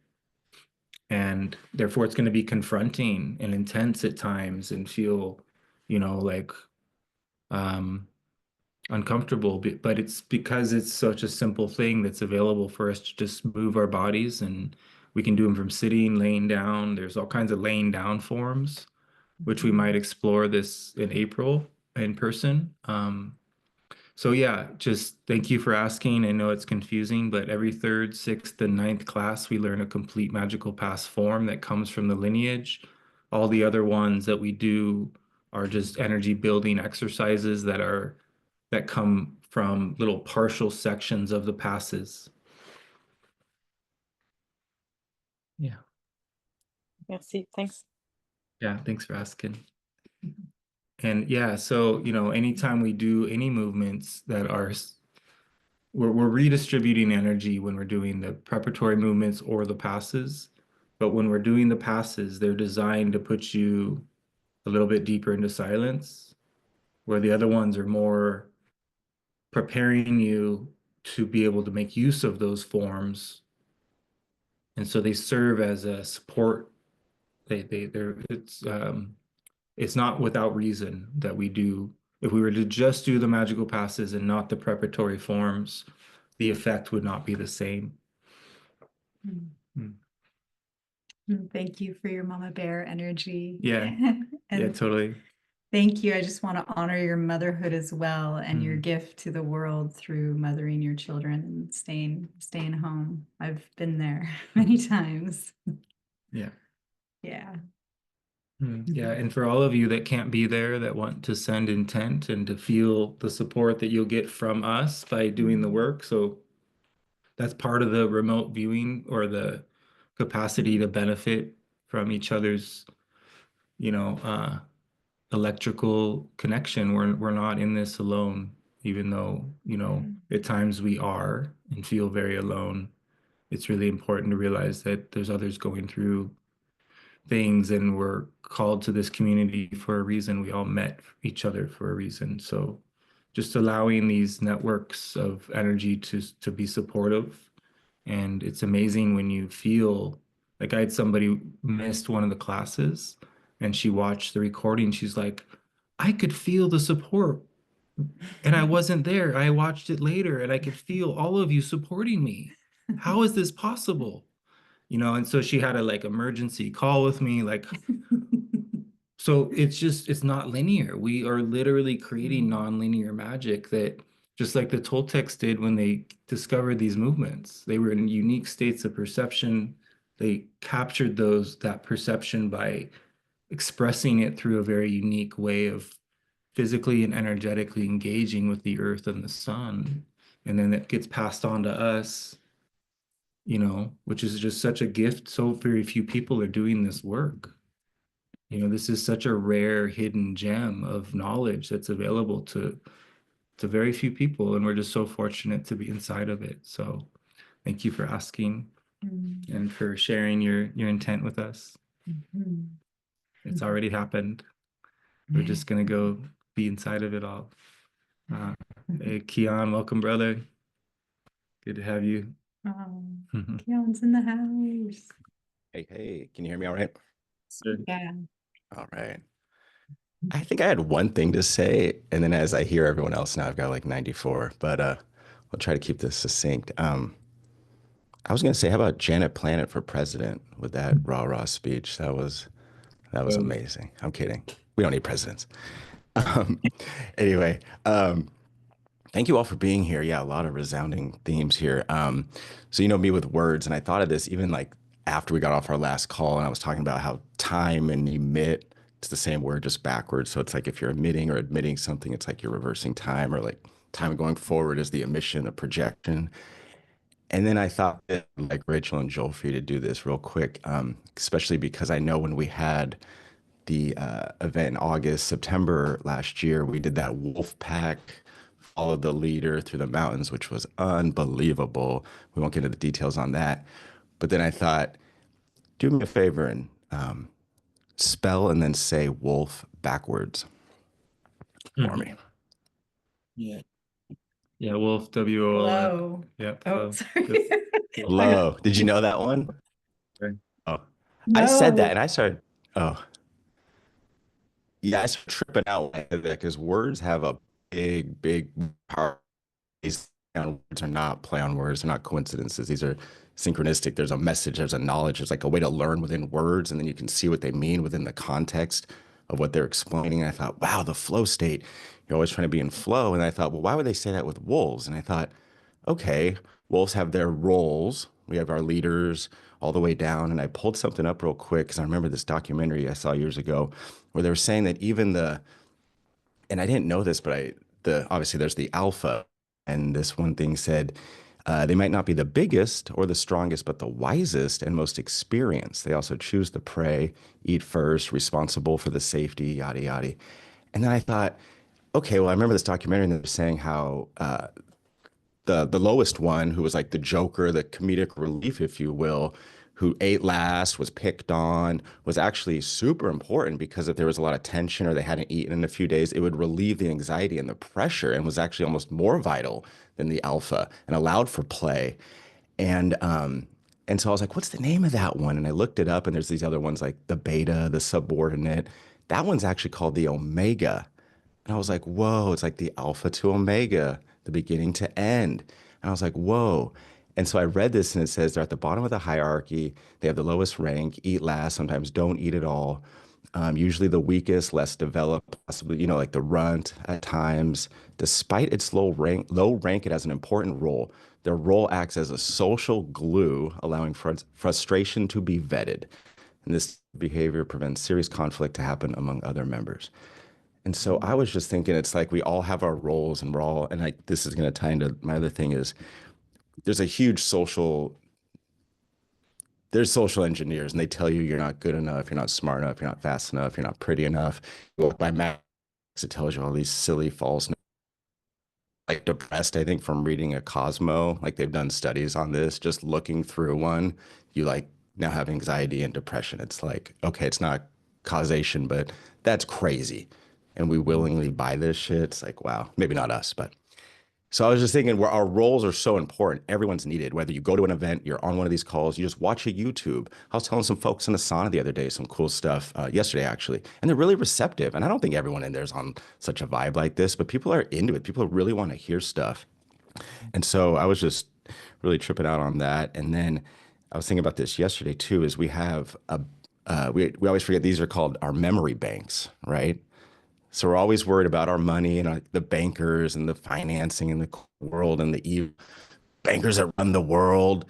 And therefore it's going to be confronting and intense at times and feel, like uncomfortable, but it's because it's such a simple thing that's available for us to just move our bodies, and we can do them from sitting, laying down. There's all kinds of laying down forms, which we might explore this in April in person. So yeah, just thank you for asking. I know it's confusing, but every third, sixth, and ninth class, we learn a complete magical pass form that comes from the lineage. All the other ones that we do are just energy building exercises that come from little partial sections of the passes. Yeah. Merci. Thanks. Yeah, thanks for asking. And yeah, so, anytime we do any movements that are, we're redistributing energy when we're doing the preparatory movements or the passes. But when we're doing the passes, they're designed to put you a little bit deeper into silence, where the other ones are more preparing you to be able to make use of those forms. And so they serve as a support. It's not without reason that we do. If we were to just do the magical passes and not the preparatory forms, the effect would not be the same. Thank you for your mama bear energy. Yeah. And Yeah, totally. thank you. I just want to honor your motherhood as well, and your Mm. gift to the world through mothering your children and staying home. I've been there many times. Yeah. Yeah. Yeah, and for all of you that can't be there, that want to send intent and to feel the support that you'll get from us by doing the work. So that's part of the remote viewing, or the capacity to benefit from each other's, electrical connection. We're not in this alone, even though, at times we are and feel very alone. It's really important to realize that there's others going through things, and we're called to this community for a reason. We all met each other for a reason. So just allowing these networks of energy to be supportive. And it's amazing when you feel like, I had somebody who missed one of the classes, and she watched the recording. She's like, I could feel the support, and I wasn't there. I watched it later and I could feel all of you supporting me. How is this possible? And so she had a emergency call with me, so it's not linear. We are literally creating non-linear magic, that just like the Toltecs did when they discovered these movements. They were in unique states of perception. They captured that perception by expressing it through a very unique way of physically and energetically engaging with the earth and the sun. And then it gets passed on to us, which is just such a gift. So very few people are doing this work. This is such a rare hidden gem of knowledge that's available to very few people, and we're just so fortunate to be inside of it. So thank you for asking and for sharing your intent with us. It's already happened. We're just gonna go be inside of it all. Hey, Keon, welcome, brother. Good to have you. Keon's in the house. Hey, can you hear me all right? Yeah. All right. I think I had one thing to say, and then as I hear everyone else now, I've got like 94, but I'll try to keep this succinct. I was gonna say, how about Janet Planet for president with that rah-rah speech? That was amazing. I'm kidding. We don't need presidents. Um, anyway, thank you all for being here. Yeah, a lot of resounding themes here. So you know me with words, and I thought of this even after we got off our last call, and I was talking about how time and emit, it's the same word, just backwards. So it's like if you're emitting or admitting something, it's like you're reversing time, or like time going forward is the emission, a projection. And then I thought, like Rachel and Joel, for you to do this real quick, especially because I know when we had the event in August, September last year, we did that wolf pack, followed the leader through the mountains, which was unbelievable. We won't get into the details on that. But then I thought, do me a favor and spell and then say wolf backwards for me. Yeah. Yeah, Wolf, W-O-L-F. Hello. Yep. Oh, Flow. sorry. Hello. Did you know that one? Okay. Oh, I said that No. and I started, oh, yeah, I started tripping out when I said that because words have a big power. These play on words are not play on words. They're not coincidences. These are synchronistic. There's a message, there's a knowledge, there's like a way to learn within words, and then you can see what they mean within the context of what they're explaining. And I thought, wow, the flow state. You're always trying to be in flow. And I thought, well, why would they say that with wolves? And I thought, okay, wolves have their roles. We have our leaders all the way down. And I pulled something up real quick because I remember this documentary I saw years ago where they were saying that even the, and I didn't know this, but obviously there's the alpha. And this one thing said, they might not be the biggest or the strongest, but the wisest and most experienced. They also choose the prey, eat first, responsible for the safety, yada, yada. And then I thought, okay, well, I remember this documentary and they were saying how the lowest one, who was like the joker, the comedic relief, if you will, who ate last, was picked on, was actually super important because if there was a lot of tension or they hadn't eaten in a few days, it would relieve the anxiety and the pressure and was actually almost more vital than the alpha and allowed for play. And so I was like, what's the name of that one? And I looked it up and there's these other ones like the beta, the subordinate. That one's actually called the omega. And I was like, whoa, it's like the alpha to omega, the beginning to end. And I was like, whoa. And so I read this and it says they're at the bottom of the hierarchy. They have the lowest rank, eat last, sometimes don't eat at all. Usually the weakest, less developed, possibly, like the runt at times. Despite its low rank, it has an important role. Their role acts as a social glue, allowing frustration to be vetted. And this behavior prevents serious conflict to happen among other members. And so I was just thinking, it's like we all have our roles and we're all, and like this is going to tie into my other thing is there's a huge there's social engineers and they tell you you're not good enough, you're not smart enough, you're not fast enough, you're not pretty enough. By math, it tells you all these silly false, like depressed, I think from reading a Cosmo, like they've done studies on this, just looking through one, you like now have anxiety and depression. It's like, okay, it's not causation, but that's crazy. And we willingly buy this shit. It's like, wow, maybe not us, but so I was just thinking where our roles are so important. Everyone's needed, whether you go to an event, you're on one of these calls, you just watch a YouTube. I was telling some folks in the sauna the other day, some cool stuff yesterday, actually, and they're really receptive. And I don't think everyone in there is on such a vibe like this, but people are into it. People really want to hear stuff. And so I was just really tripping out on that. And then I was thinking about this yesterday too, is we have we always forget these are called our memory banks, right? So we're always worried about our money and the bankers and the financing and the world and the bankers that run the world.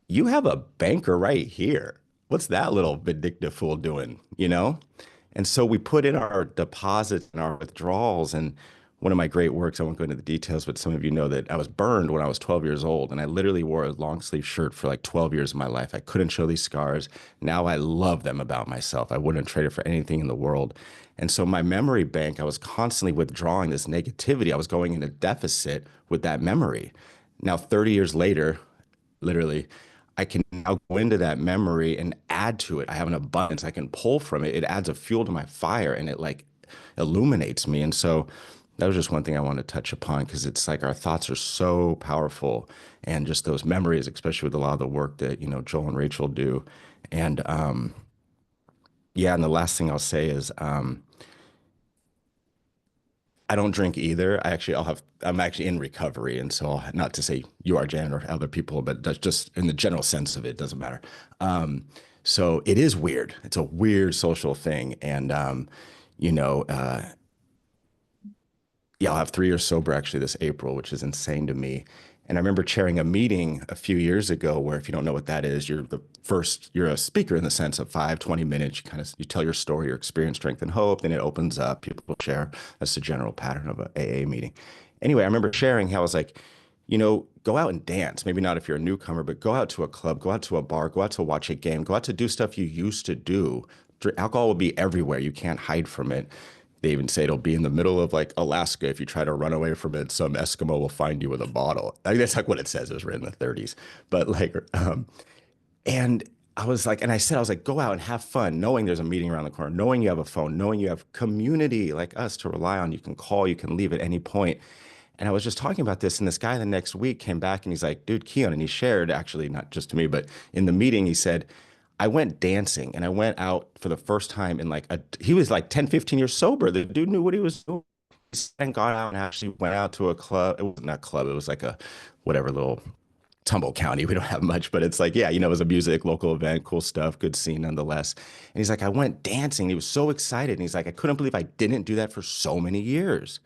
You have a banker right here. What's that little vindictive fool doing, And so we put in our deposits and our withdrawals. And one of my great works, I won't go into the details, but some of you know that I was burned when I was 12 years old. And I literally wore a long sleeve shirt for like 12 years of my life. I couldn't show these scars. Now I love them about myself. I wouldn't trade it for anything in the world. And so my memory bank, I was constantly withdrawing this negativity. I was going into deficit with that memory. Now, 30 years later, literally, I can now go into that memory and add to it. I have an abundance. I can pull from it. It adds a fuel to my fire and it like illuminates me. And so that was just one thing I want to touch upon because it's like our thoughts are so powerful and just those memories, especially with a lot of the work that, Joel and Rachel do. And yeah, and the last thing I'll say is I don't drink either. I'm actually in recovery. And so not to say you are, Jen, or other people, but that's just in the general sense of it, doesn't matter. So it is weird. It's a weird social thing. And, yeah, I'll have 3 years sober actually this April, which is insane to me. And I remember chairing a meeting a few years ago where if you don't know what that is, you're a speaker in the sense of 20 minutes. You tell your story, your experience, strength, and hope. Then it opens up, people share. That's the general pattern of a AA meeting. Anyway, I remember sharing how I was like, go out and dance. Maybe not if you're a newcomer, but go out to a club, go out to a bar, go out to watch a game, go out to do stuff you used to do. Alcohol will be everywhere. You can't hide from it. They even say it'll be in the middle of like Alaska. If you try to run away from it, some Eskimo will find you with a bottle. I mean, that's like what it says. It was written in the 30s. But like, and I was like, I was like, go out and have fun, knowing there's a meeting around the corner, knowing you have a phone, knowing you have community like us to rely on. You can call, you can leave at any point. And I was just talking about this, and this guy the next week came back and he's like, dude, Keon, and he shared, actually, not just to me, but in the meeting, he said, I went dancing and I went out for the first time in like he was like 10, 15 years sober. The dude knew what he was doing. And got out and actually went out to a club. It was not a club. It was like a whatever little Tumble County. We don't have much, but it's like, yeah, you know, it was a music, local event, cool stuff, good scene nonetheless. And he's like, I went dancing. He was so excited. And he's like, I couldn't believe I didn't do that for so many years.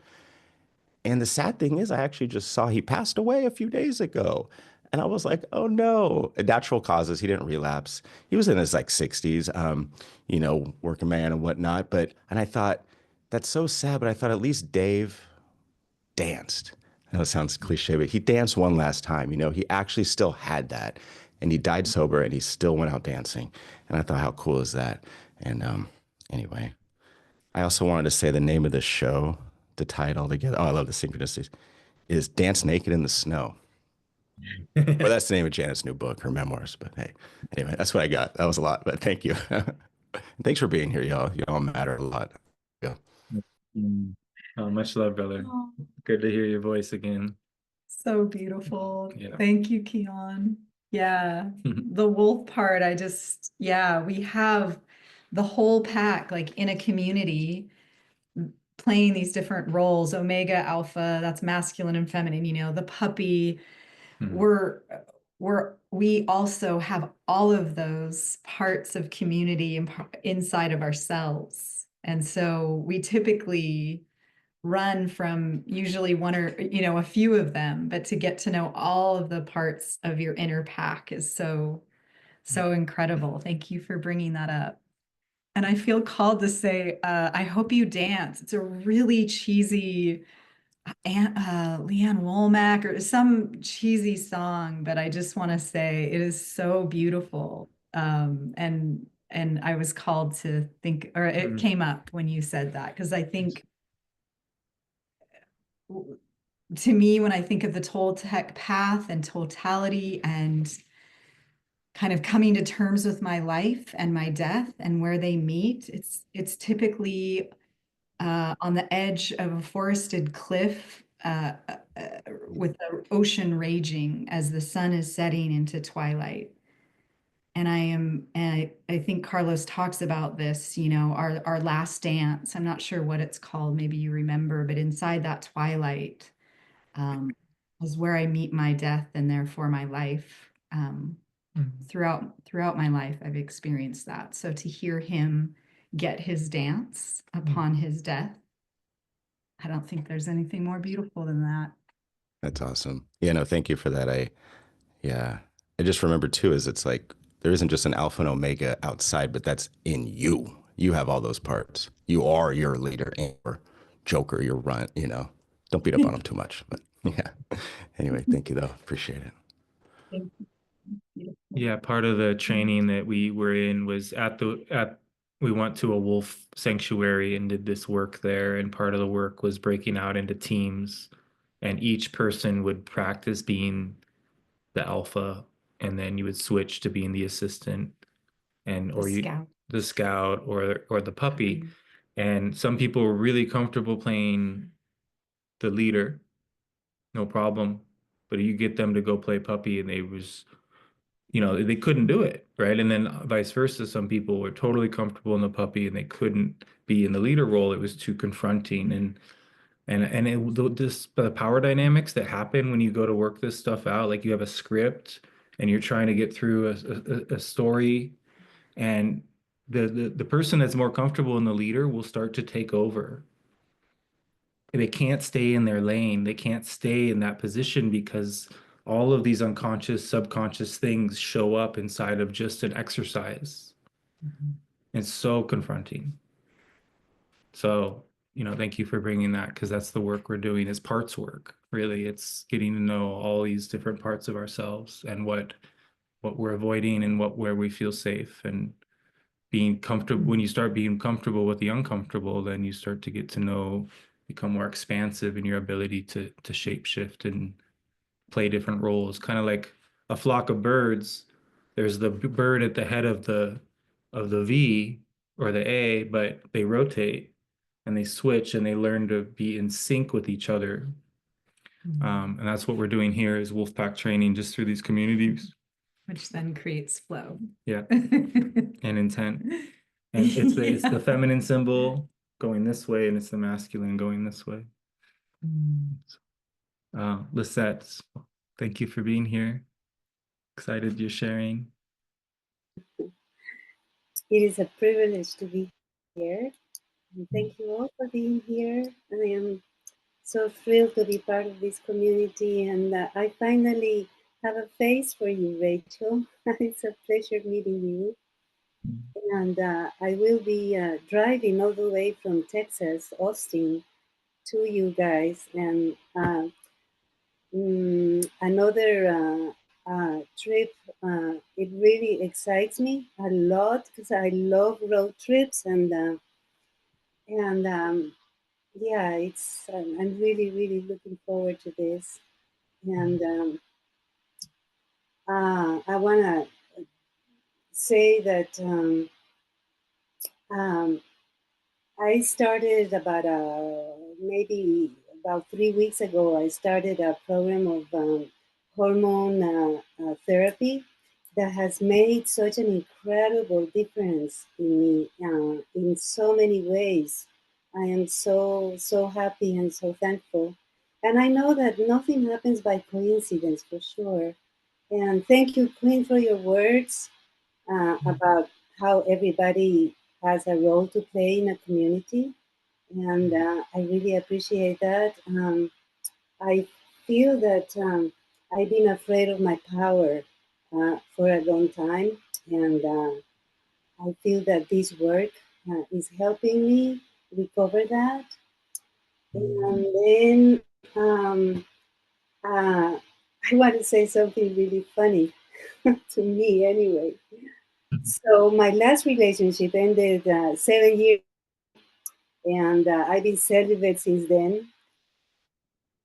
And the sad thing is, I actually just saw he passed away a few days ago. And I was like, oh no, natural causes. He didn't relapse. He was in his like 60s, you know, working man and whatnot. And I thought, that's so sad. But I thought at least Dave danced. I know it sounds cliche, but he danced one last time. You know, he actually still had that. And he died sober and he still went out dancing. And I thought, how cool is that? And anyway, I also wanted to say the name of the show to tie it all together. Oh, I love the synchronicities. Is Dance Naked in the Snow. Well, that's the name of Janet's new book, her memoirs. But hey, anyway, that's what I got. That was a lot, but thank you. Thanks for being here, y'all. Y'all matter a lot. Yeah. Oh, much love, brother. Oh, Good to hear your voice again. so beautiful. Yeah. Thank you, Keon. Yeah, the wolf part, yeah, we have the whole pack, like in a community, playing these different roles, omega, alpha, that's masculine and feminine, you know, the puppy. We also have all of those parts of community inside of ourselves. And so we typically run from usually one or, you know, a few of them, but to get to know all of the parts of your inner pack is so incredible. Thank you for bringing that up. And I feel called to say, I hope you dance. It's a really cheesy Leanne Womack or some cheesy song, but I just want to say it is so beautiful. And I was called to think, or it came up when you said that, because I think to me, when I think of the Toltec path and totality and kind of coming to terms with my life and my death and where they meet, it's typically on the edge of a forested cliff with the ocean raging as the sun is setting into twilight. And I think Carlos talks about this, you know, our last dance. I'm not sure what it's called. Maybe you remember, but inside that twilight is where I meet my death and therefore my life. Throughout my life, I've experienced that. So to hear him get his dance upon his death, I don't think there's anything more beautiful than that. That's awesome. Yeah, no, thank you for that. I just remember too, is it's like, there isn't just an alpha and omega outside, but that's in you. You have all those parts. You are your leader and your joker, your runt, you know, don't beat up on them too much, but yeah. Anyway, thank you though. Appreciate it. Thank you. Yeah, part of the training that we were in was we went to a wolf sanctuary and did this work there. And part of the work was breaking out into teams, and each person would practice being the alpha, and then you would switch to being the assistant the scout or the puppy. And some people were really comfortable playing the leader, no problem. But you get them to go play puppy and they couldn't do it, right? And then vice versa, some people were totally comfortable in the puppy and they couldn't be in the leader role. It was too confronting. The power dynamics that happen when you go to work this stuff out, like you have a script and you're trying to get through a story, and the person that's more comfortable in the leader will start to take over. They can't stay in their lane. They can't stay in that position because all of these unconscious, subconscious things show up inside of just an exercise. It's so confronting. So, thank you for bringing that, because that's the work we're doing, is parts work. really. It's getting to know all these different parts of ourselves and what we're avoiding and where we feel safe, and being comfortable. When you start being comfortable with the uncomfortable, then you start to get to know, become more expansive in your ability to shape shift and play different roles. Kind of like a flock of birds. There's the bird at the head of the V or the A, but they rotate and they switch and they learn to be in sync with each other. And that's what we're doing here is Wolfpack training, just through these communities. Which then creates flow. Yeah. And intent. And it's the feminine symbol going this way, and it's the masculine going this way. Lisette, thank you for being here. Excited you're sharing. It is a privilege to be here. And thank you all for being here. I am so thrilled to be part of this community, and I finally have a face for you, Rachel. It's a pleasure meeting you. And I will be driving all the way from Texas, Austin, to you guys. And another trip, it really excites me a lot because I love road trips, and yeah, it's I'm really, really looking forward to this. And I want to say that I started about maybe about 3 weeks ago. I started a program of hormone therapy that has made such an incredible difference in me in so many ways. I am so happy and so thankful, and I know that nothing happens by coincidence, for sure. And thank you, Queen, for your words about how everybody has a role to play in a community. And I really appreciate that. I feel that I've been afraid of my power for a long time. And I feel that this work is helping me recover that. And then I want to say something really funny to me anyway. So my last relationship ended 7 years, and I've been celibate since then.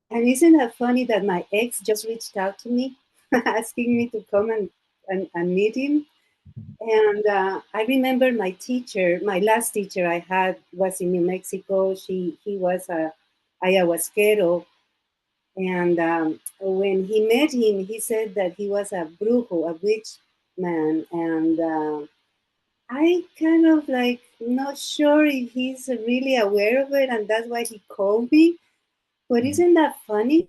And isn't that funny that my ex just reached out to me, asking me to come and meet him? And I remember my teacher, my last teacher I had was in New Mexico. He was a ayahuasquero, and when he met him, he said that he was a brujo, a witch man, and I kind of like not sure if he's really aware of it, and that's why he called me. But isn't that funny?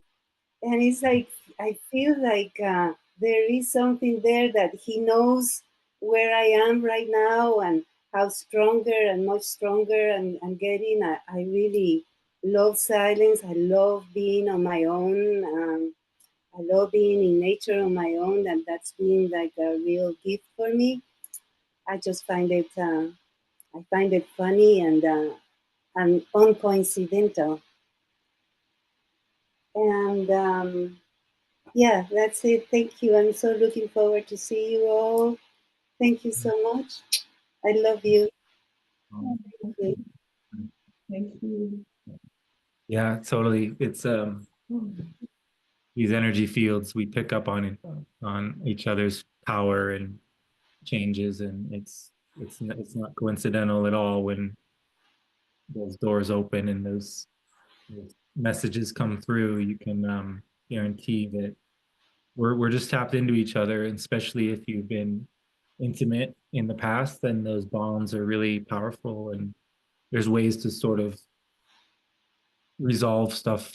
And it's like I feel like there is something there that he knows where I am right now and how stronger and much stronger I'm getting. I really love silence. I love being on my own. I love being in nature on my own, and that's been like a real gift for me. I just find it. I find it funny and uncoincidental. And yeah, that's it. Thank you. I'm so looking forward to see you all. Thank you so much. I love you. Thank you. Thank you. Yeah, totally. It's these energy fields, we pick up on it, on each other's power and changes, and it's not coincidental at all when those doors open and those messages come through. You can guarantee that we're just tapped into each other, and especially if you've been intimate in the past, then those bonds are really powerful, and there's ways to sort of resolve stuff,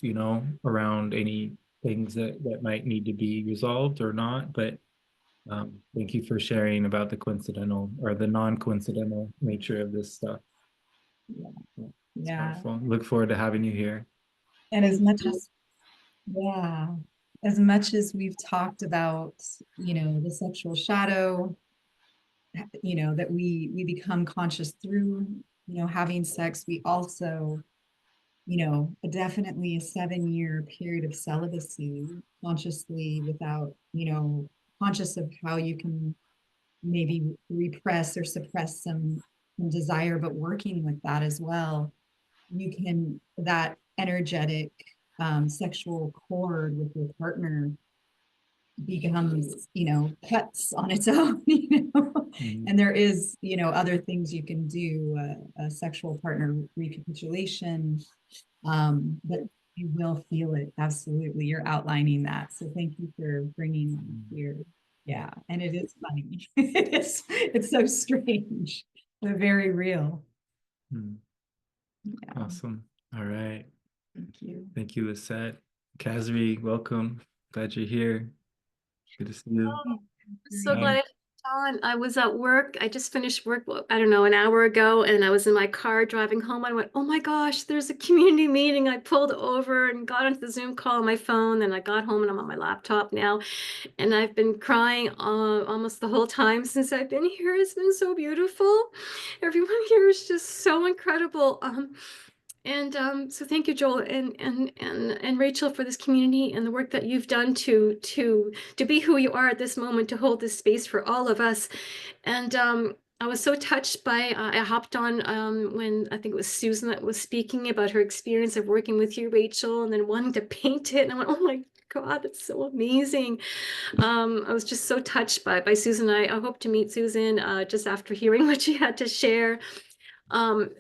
around any things that might need to be resolved or not. But thank you for sharing about the coincidental or the non-coincidental nature of this stuff. It's Yeah. powerful. Look forward to having you here. And as much as, yeah, as much as we've talked about, the sexual shadow, that we become conscious through, having sex, we also definitely a 7-year period of celibacy consciously without, conscious of how you can maybe repress or suppress some desire, but working with that as well, that energetic sexual cord with your partner becomes, cuts on its own, and there is, other things you can do, a sexual partner recapitulation, but you will feel it. Absolutely. You're outlining that. So thank you for bringing that here. Yeah. And it is funny. It's so strange, but very real. Yeah. Awesome. All right. Thank you. Thank you, Lisette. Kazri, welcome. Glad you're here. Good to see you. So glad I came on. I was at work. I just finished work, I don't know, an hour ago, and I was in my car driving home. I went, oh my gosh, there's a community meeting. I pulled over and got onto the Zoom call on my phone, and I got home and I'm on my laptop now. And I've been crying almost the whole time since I've been here. It's been so beautiful. Everyone here is just so incredible. So thank you, Joel and Rachel, for this community and the work that you've done to be who you are at this moment, to hold this space for all of us. And I was so touched by, I hopped on when I think it was Susan that was speaking about her experience of working with you, Rachel, and then wanting to paint it. And I went, oh my God, that's so amazing. I was just so touched by Susan. I hope to meet Susan just after hearing what she had to share. And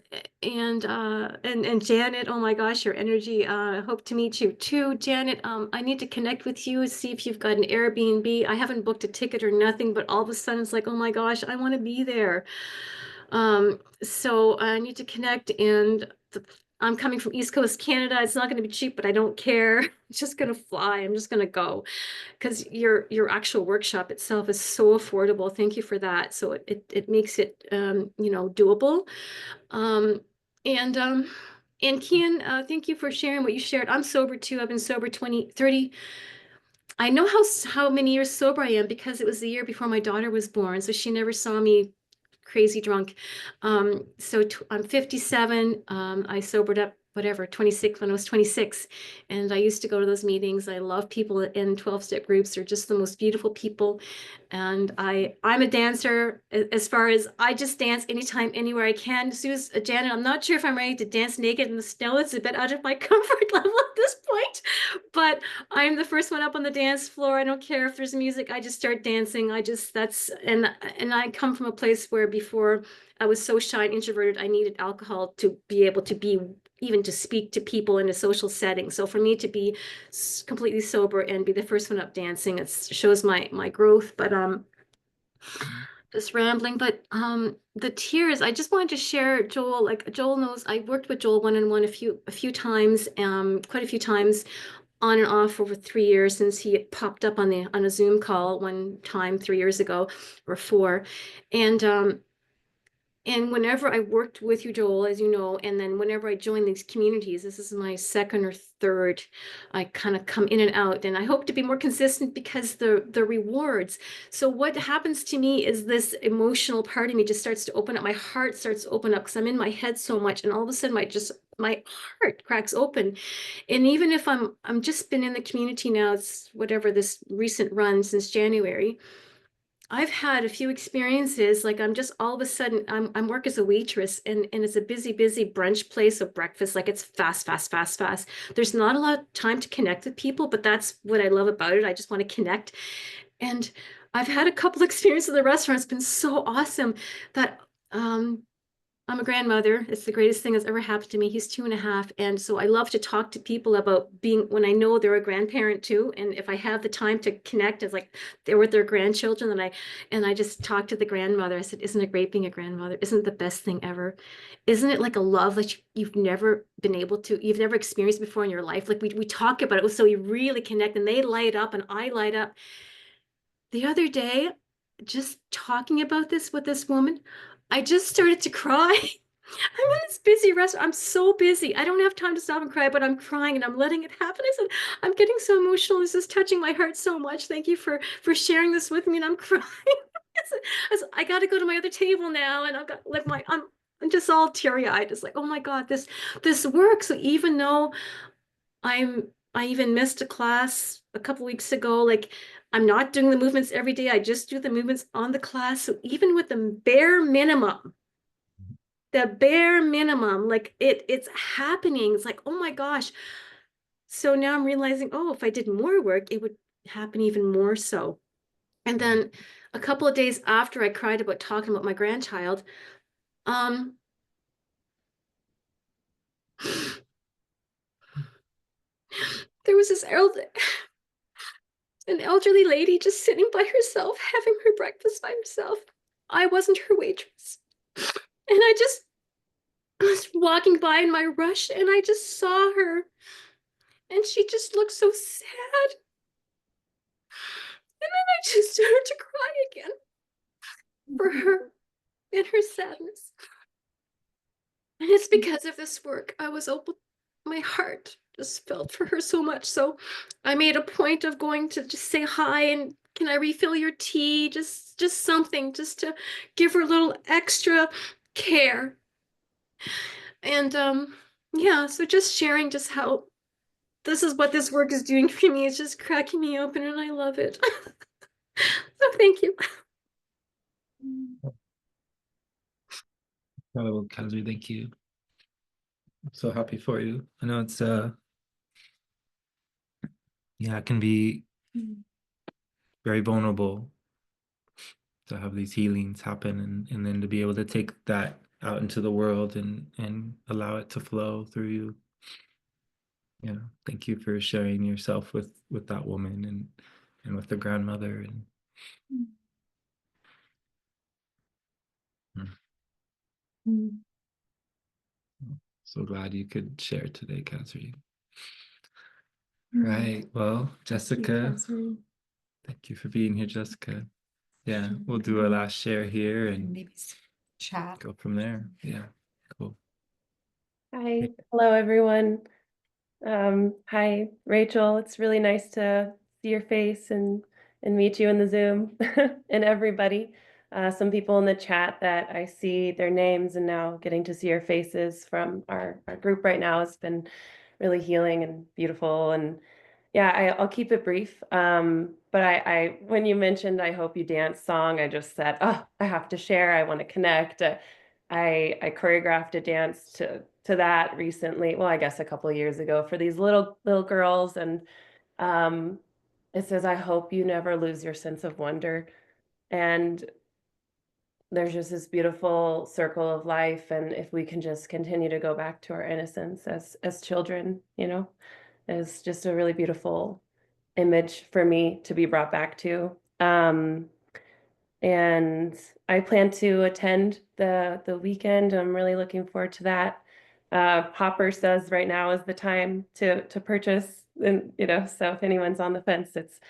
Janet, oh my gosh, your energy. I hope to meet you too, Janet. I need to connect with you, see if you've got an Airbnb. I haven't booked a ticket or nothing, but all of a sudden it's like, oh my gosh, I want to be there. So I need to connect, and I'm coming from East Coast Canada. It's not going to be cheap, but I don't care. I'm just going to fly. I'm just going to go, because your actual workshop itself is so affordable. Thank you for that. So it makes it doable. And Kian, thank you for sharing what you shared. I'm sober too. I've been sober 30. I know how many years sober I am because it was the year before my daughter was born. So she never saw me crazy drunk. So I'm 57. I sobered up, 26 when I was 26. And I used to go to those meetings. I love people in 12-step groups. They're just the most beautiful people. And I'm a dancer as far as I just dance anytime, anywhere I can. Janet, I'm not sure if I'm ready to dance naked in the snow. It's a bit out of my comfort level at this point, but I'm the first one up on the dance floor. I don't care if there's music. I just start dancing. And I come from a place where before I was so shy and introverted, I needed alcohol to be able to even to speak to people in a social setting. So for me to be completely sober and be the first one up dancing, it shows my growth. But just rambling. But the tears, I just wanted to share, Joel. Like Joel knows, I worked with Joel one-on-one a few times, quite a few times, on and off over 3 years since he popped up on a Zoom call one time 3 years ago or 4, and whenever I worked with you, Joel, as you know, and then whenever I join these communities, this is my second or third, I kind of come in and out, and I hope to be more consistent because the rewards. So what happens to me is this emotional part of me just starts to open up. My heart starts to open up because I'm in my head so much, and all of a sudden my heart cracks open. And even if I'm just been in the community now, it's whatever this recent run since January, I've had a few experiences, like I'm just all of a sudden, I'm work as a waitress, and it's a busy brunch place of breakfast. Like it's fast. There's not a lot of time to connect with people, but that's what I love about it. I just want to connect. And I've had a couple experiences in the restaurant. It's been so awesome that I'm a grandmother. It's the greatest thing that's ever happened to me. He's 2.5. And so I love to talk to people about being, when I know they're a grandparent too. And if I have the time to connect, it's like they're with their grandchildren. And I just talk to the grandmother. I said, isn't it great being a grandmother? Isn't it the best thing ever? Isn't it like a love that you've never been able to, you've never experienced before in your life? Like we talk about it. So we really connect, and they light up and I light up. The other day, just talking about this with this woman, I just started to cry. I'm in this busy restaurant. I'm so busy. I don't have time to stop and cry, but I'm crying and I'm letting it happen. I said, I'm getting so emotional. This is touching my heart so much. Thank you for sharing this with me. And I'm crying. I got to go to my other table now. And I've got like I'm just all teary-eyed. It's like, oh my God, this works. So even though I even missed a class a couple weeks ago, like I'm not doing the movements every day. I just do the movements on the class. So even with the bare minimum, like it's happening. It's like, oh my gosh. So now I'm realizing, oh, if I did more work, it would happen even more so. And then a couple of days after I cried about talking about my grandchild, um, there was an elderly lady just sitting by herself, having her breakfast by herself. I wasn't her waitress. And I just was walking by in my rush and I just saw her. And she just looked so sad. And then I just started to cry again for her and her sadness. And it's because of this work. I was open, my heart just felt for her so much. So I made a point of going to just say hi and can I refill your tea? Just something, just to give her a little extra care. And yeah, so just sharing just how this is what this work is doing for me. It's just cracking me open and I love it. So thank you. Incredible, Kelsey. Thank you. I'm so happy for you. I know it's yeah, it can be very vulnerable to have these healings happen and then to be able to take that out into the world and allow it to flow through you. Yeah, thank you for sharing yourself with that woman and with the grandmother and so glad you could share today, Catherine. Right. Well, Jessica, thank you for being here, Jessica. Yeah, we'll do a last share here and Maybe chat. go from there. Yeah, cool. Hi, hello everyone. Hi, Rachel. It's really nice to see your face and meet you in the Zoom and everybody. Some people in the chat that I see their names and now getting to see your faces from our group right now has been really healing and beautiful. And yeah, I'll keep it brief. But I when you mentioned I hope you dance song, I just said, oh, I have to share. I want to connect. I choreographed a dance to that recently. Well, I guess a couple of years ago for these little girls, and um, it says, "I hope you never lose your sense of wonder." And there's just this beautiful circle of life, and if we can just continue to go back to our innocence as children, is just a really beautiful image for me to be brought back to. And I plan to attend the weekend. I'm really looking forward to that. Hopper says right now is the time to purchase, and so if anyone's on the fence, it's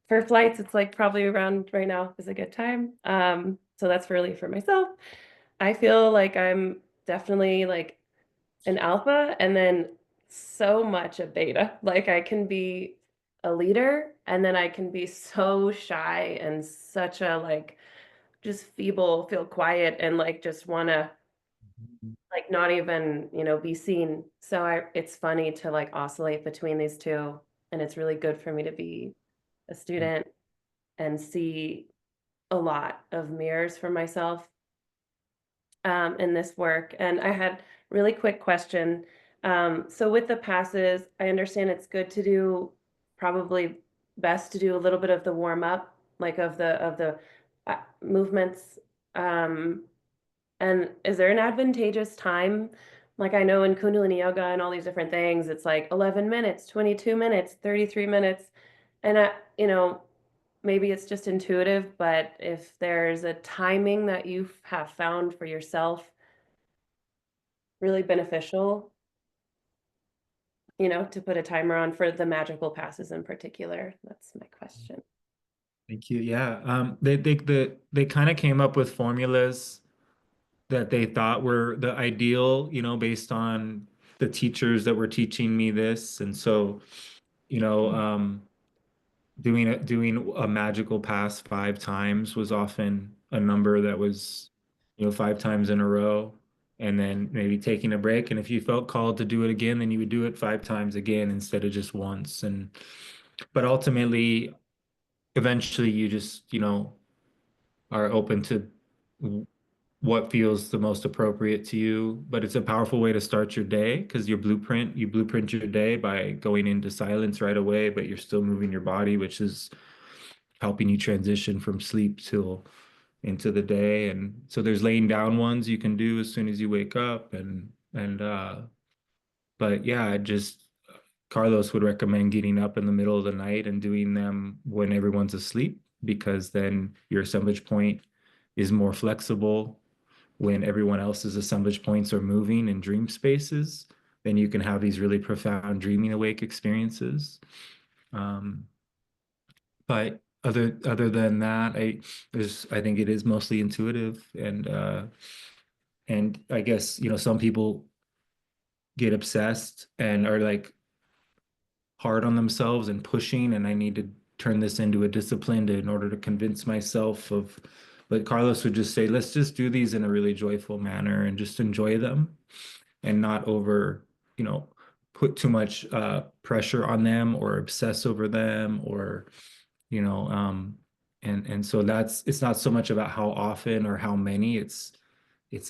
for flights. It's like probably around right now is a good time. So that's really for myself. I feel like I'm definitely like an alpha and then so much a beta. Like I can be a leader and then I can be so shy and such a like just feeble, feel quiet and like just want to like not even, be seen. So it's funny to like oscillate between these two and it's really good for me to be a student and see a lot of mirrors for myself in this work. And I had really quick question. So with the passes, I understand it's good to do probably best to do a little bit of the warm up, like of the movements. And is there an advantageous time? Like I know in Kundalini Yoga and all these different things, it's like 11 minutes, 22 minutes, 33 minutes. And maybe it's just intuitive, but if there's a timing that you have found for yourself really beneficial, to put a timer on for the magical passes in particular, that's my question. Thank you. Yeah. They kind of came up with formulas that they thought were the ideal, based on the teachers that were teaching me this. And so, doing a magical pass 5 times was often a number that was, 5 times in a row, and then maybe taking a break. And if you felt called to do it again, then you would do it 5 times again instead of just once. But ultimately, eventually you just, are open to what feels the most appropriate to you. But it's a powerful way to start your day because you blueprint your day by going into silence right away, but you're still moving your body, which is helping you transition from sleep till into the day. And so there's laying down ones you can do as soon as you wake up, but yeah, just Carlos would recommend getting up in the middle of the night and doing them when everyone's asleep, because then your assemblage point is more flexible when everyone else's assemblage points are moving in dream spaces. Then you can have these really profound dreaming awake experiences. Um, but other than that, I think it is mostly intuitive, and I guess some people get obsessed and are like hard on themselves and pushing, and I need to turn this into a discipline in order to convince myself of. But Carlos would just say, let's just do these in a really joyful manner and just enjoy them, and not over, put too much pressure on them or obsess over them, or you know and so it's not so much about how often or how many, it's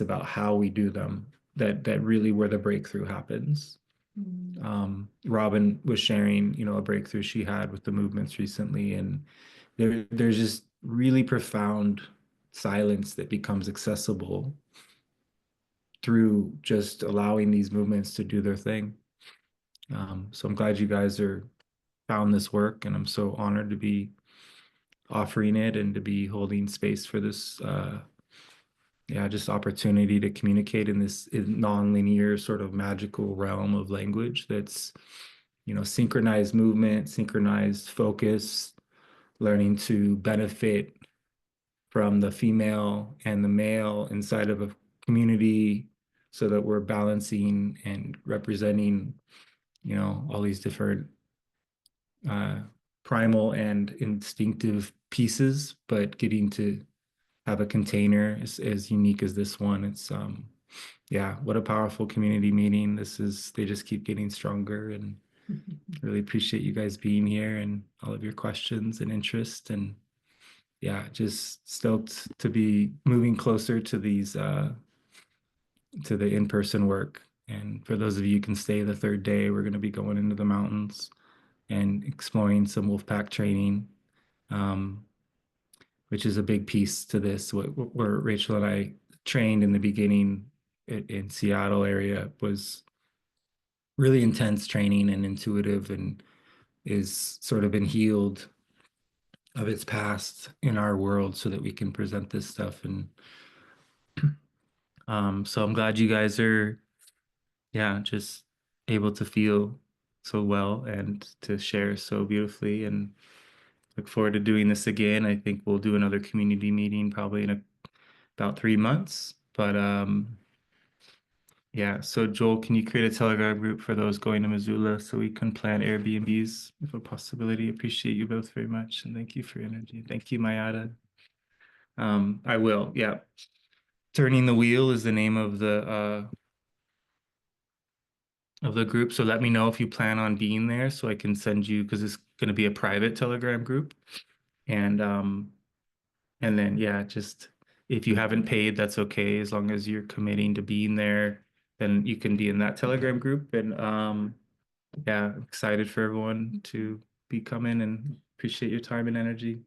about how we do them, that really where the breakthrough happens. Robin was sharing a breakthrough she had with the movements recently, and there's just really profound silence that becomes accessible through just allowing these movements to do their thing. So I'm glad you guys found this work, and I'm so honored to be offering it and to be holding space for this just opportunity to communicate in this non-linear sort of magical realm of language that's synchronized movement, synchronized focus, learning to benefit from the female and the male inside of a community so that we're balancing and representing all these different primal and instinctive pieces, but getting to have a container as unique as this one. It's what a powerful community meeting. They just keep getting stronger, and really appreciate you guys being here and all of your questions and interest. And just stoked to be moving closer to these to the in-person work. And for those of you who can stay the 3rd day, we're going to be going into the mountains and exploring some wolfpack training, which is a big piece to this. Where Rachel and I trained in the beginning in Seattle area was really intense training and intuitive, and is sort of been healed of its past in our world so that we can present this stuff. And so I'm glad you guys are just able to feel so well and to share so beautifully, and look forward to doing this again. I think we'll do another community meeting probably in about 3 months. But so Joel, can you create a Telegram group for those going to Missoula so we can plan Airbnbs if a possibility? Appreciate you both very much, and thank you for your energy. Thank you, Mayada. I will. Yeah. Turning the Wheel is the name of the group. So let me know if you plan on being there so I can send you, because it's going to be a private Telegram group. And then just if you haven't paid, that's okay. As long as you're committing to being there, then you can be in that Telegram group. And I'm excited for everyone to be coming, and appreciate your time and energy.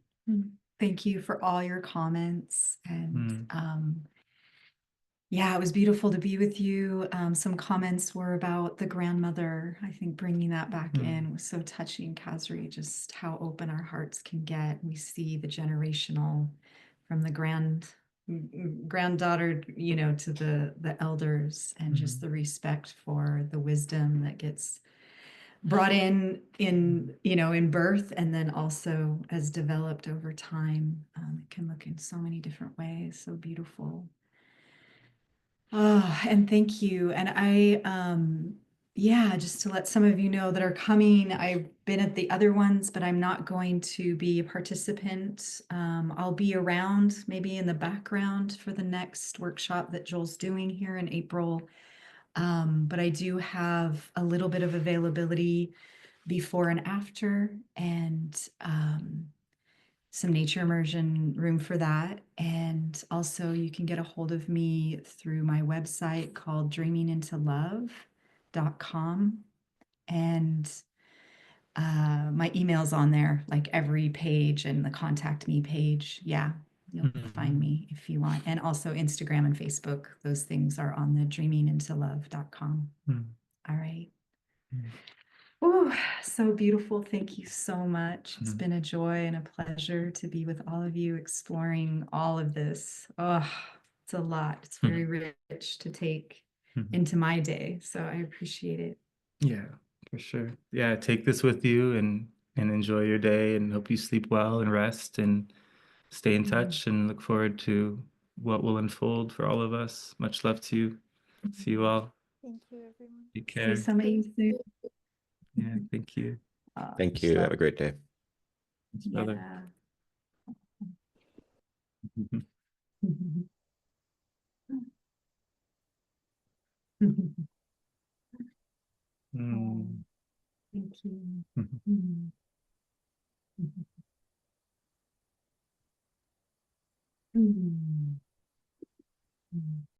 Thank you for all your comments. And it was beautiful to be with you. Some comments were about the grandmother. I think bringing that back in was so touching, Kazri, just how open our hearts can get. We see the generational from the granddaughter, to the elders, and just the respect for the wisdom that gets brought in birth, and then also as developed over time. It can look in so many different ways. So beautiful. Oh, and thank you. And yeah, just to let some of you know that are coming, I've been at the other ones, but I'm not going to be a participant. I'll be around maybe in the background for the next workshop that Joel's doing here in April. But I do have a little bit of availability before and after, and some nature immersion room for that. And also you can get a hold of me through my website called dreamingintolove.com. And my email's on there, like every page, and the contact me page. Yeah, you'll find me if you want. And also Instagram and Facebook. Those things are on the dreamingintolove.com. All right. Oh, so beautiful. Thank you so much. It's been a joy and a pleasure to be with all of you exploring all of this. Oh, it's a lot. It's very rich to take into my day. So I appreciate it. Yeah, for sure. Yeah, take this with you and enjoy your day, and hope you sleep well and rest and stay in touch, and look forward to what will unfold for all of us. Much love to you. See you all. Thank you, everyone. Take See care. some of you soon. Yeah, thank you. Thank you. Have a great day. Thanks, brother. Thank you.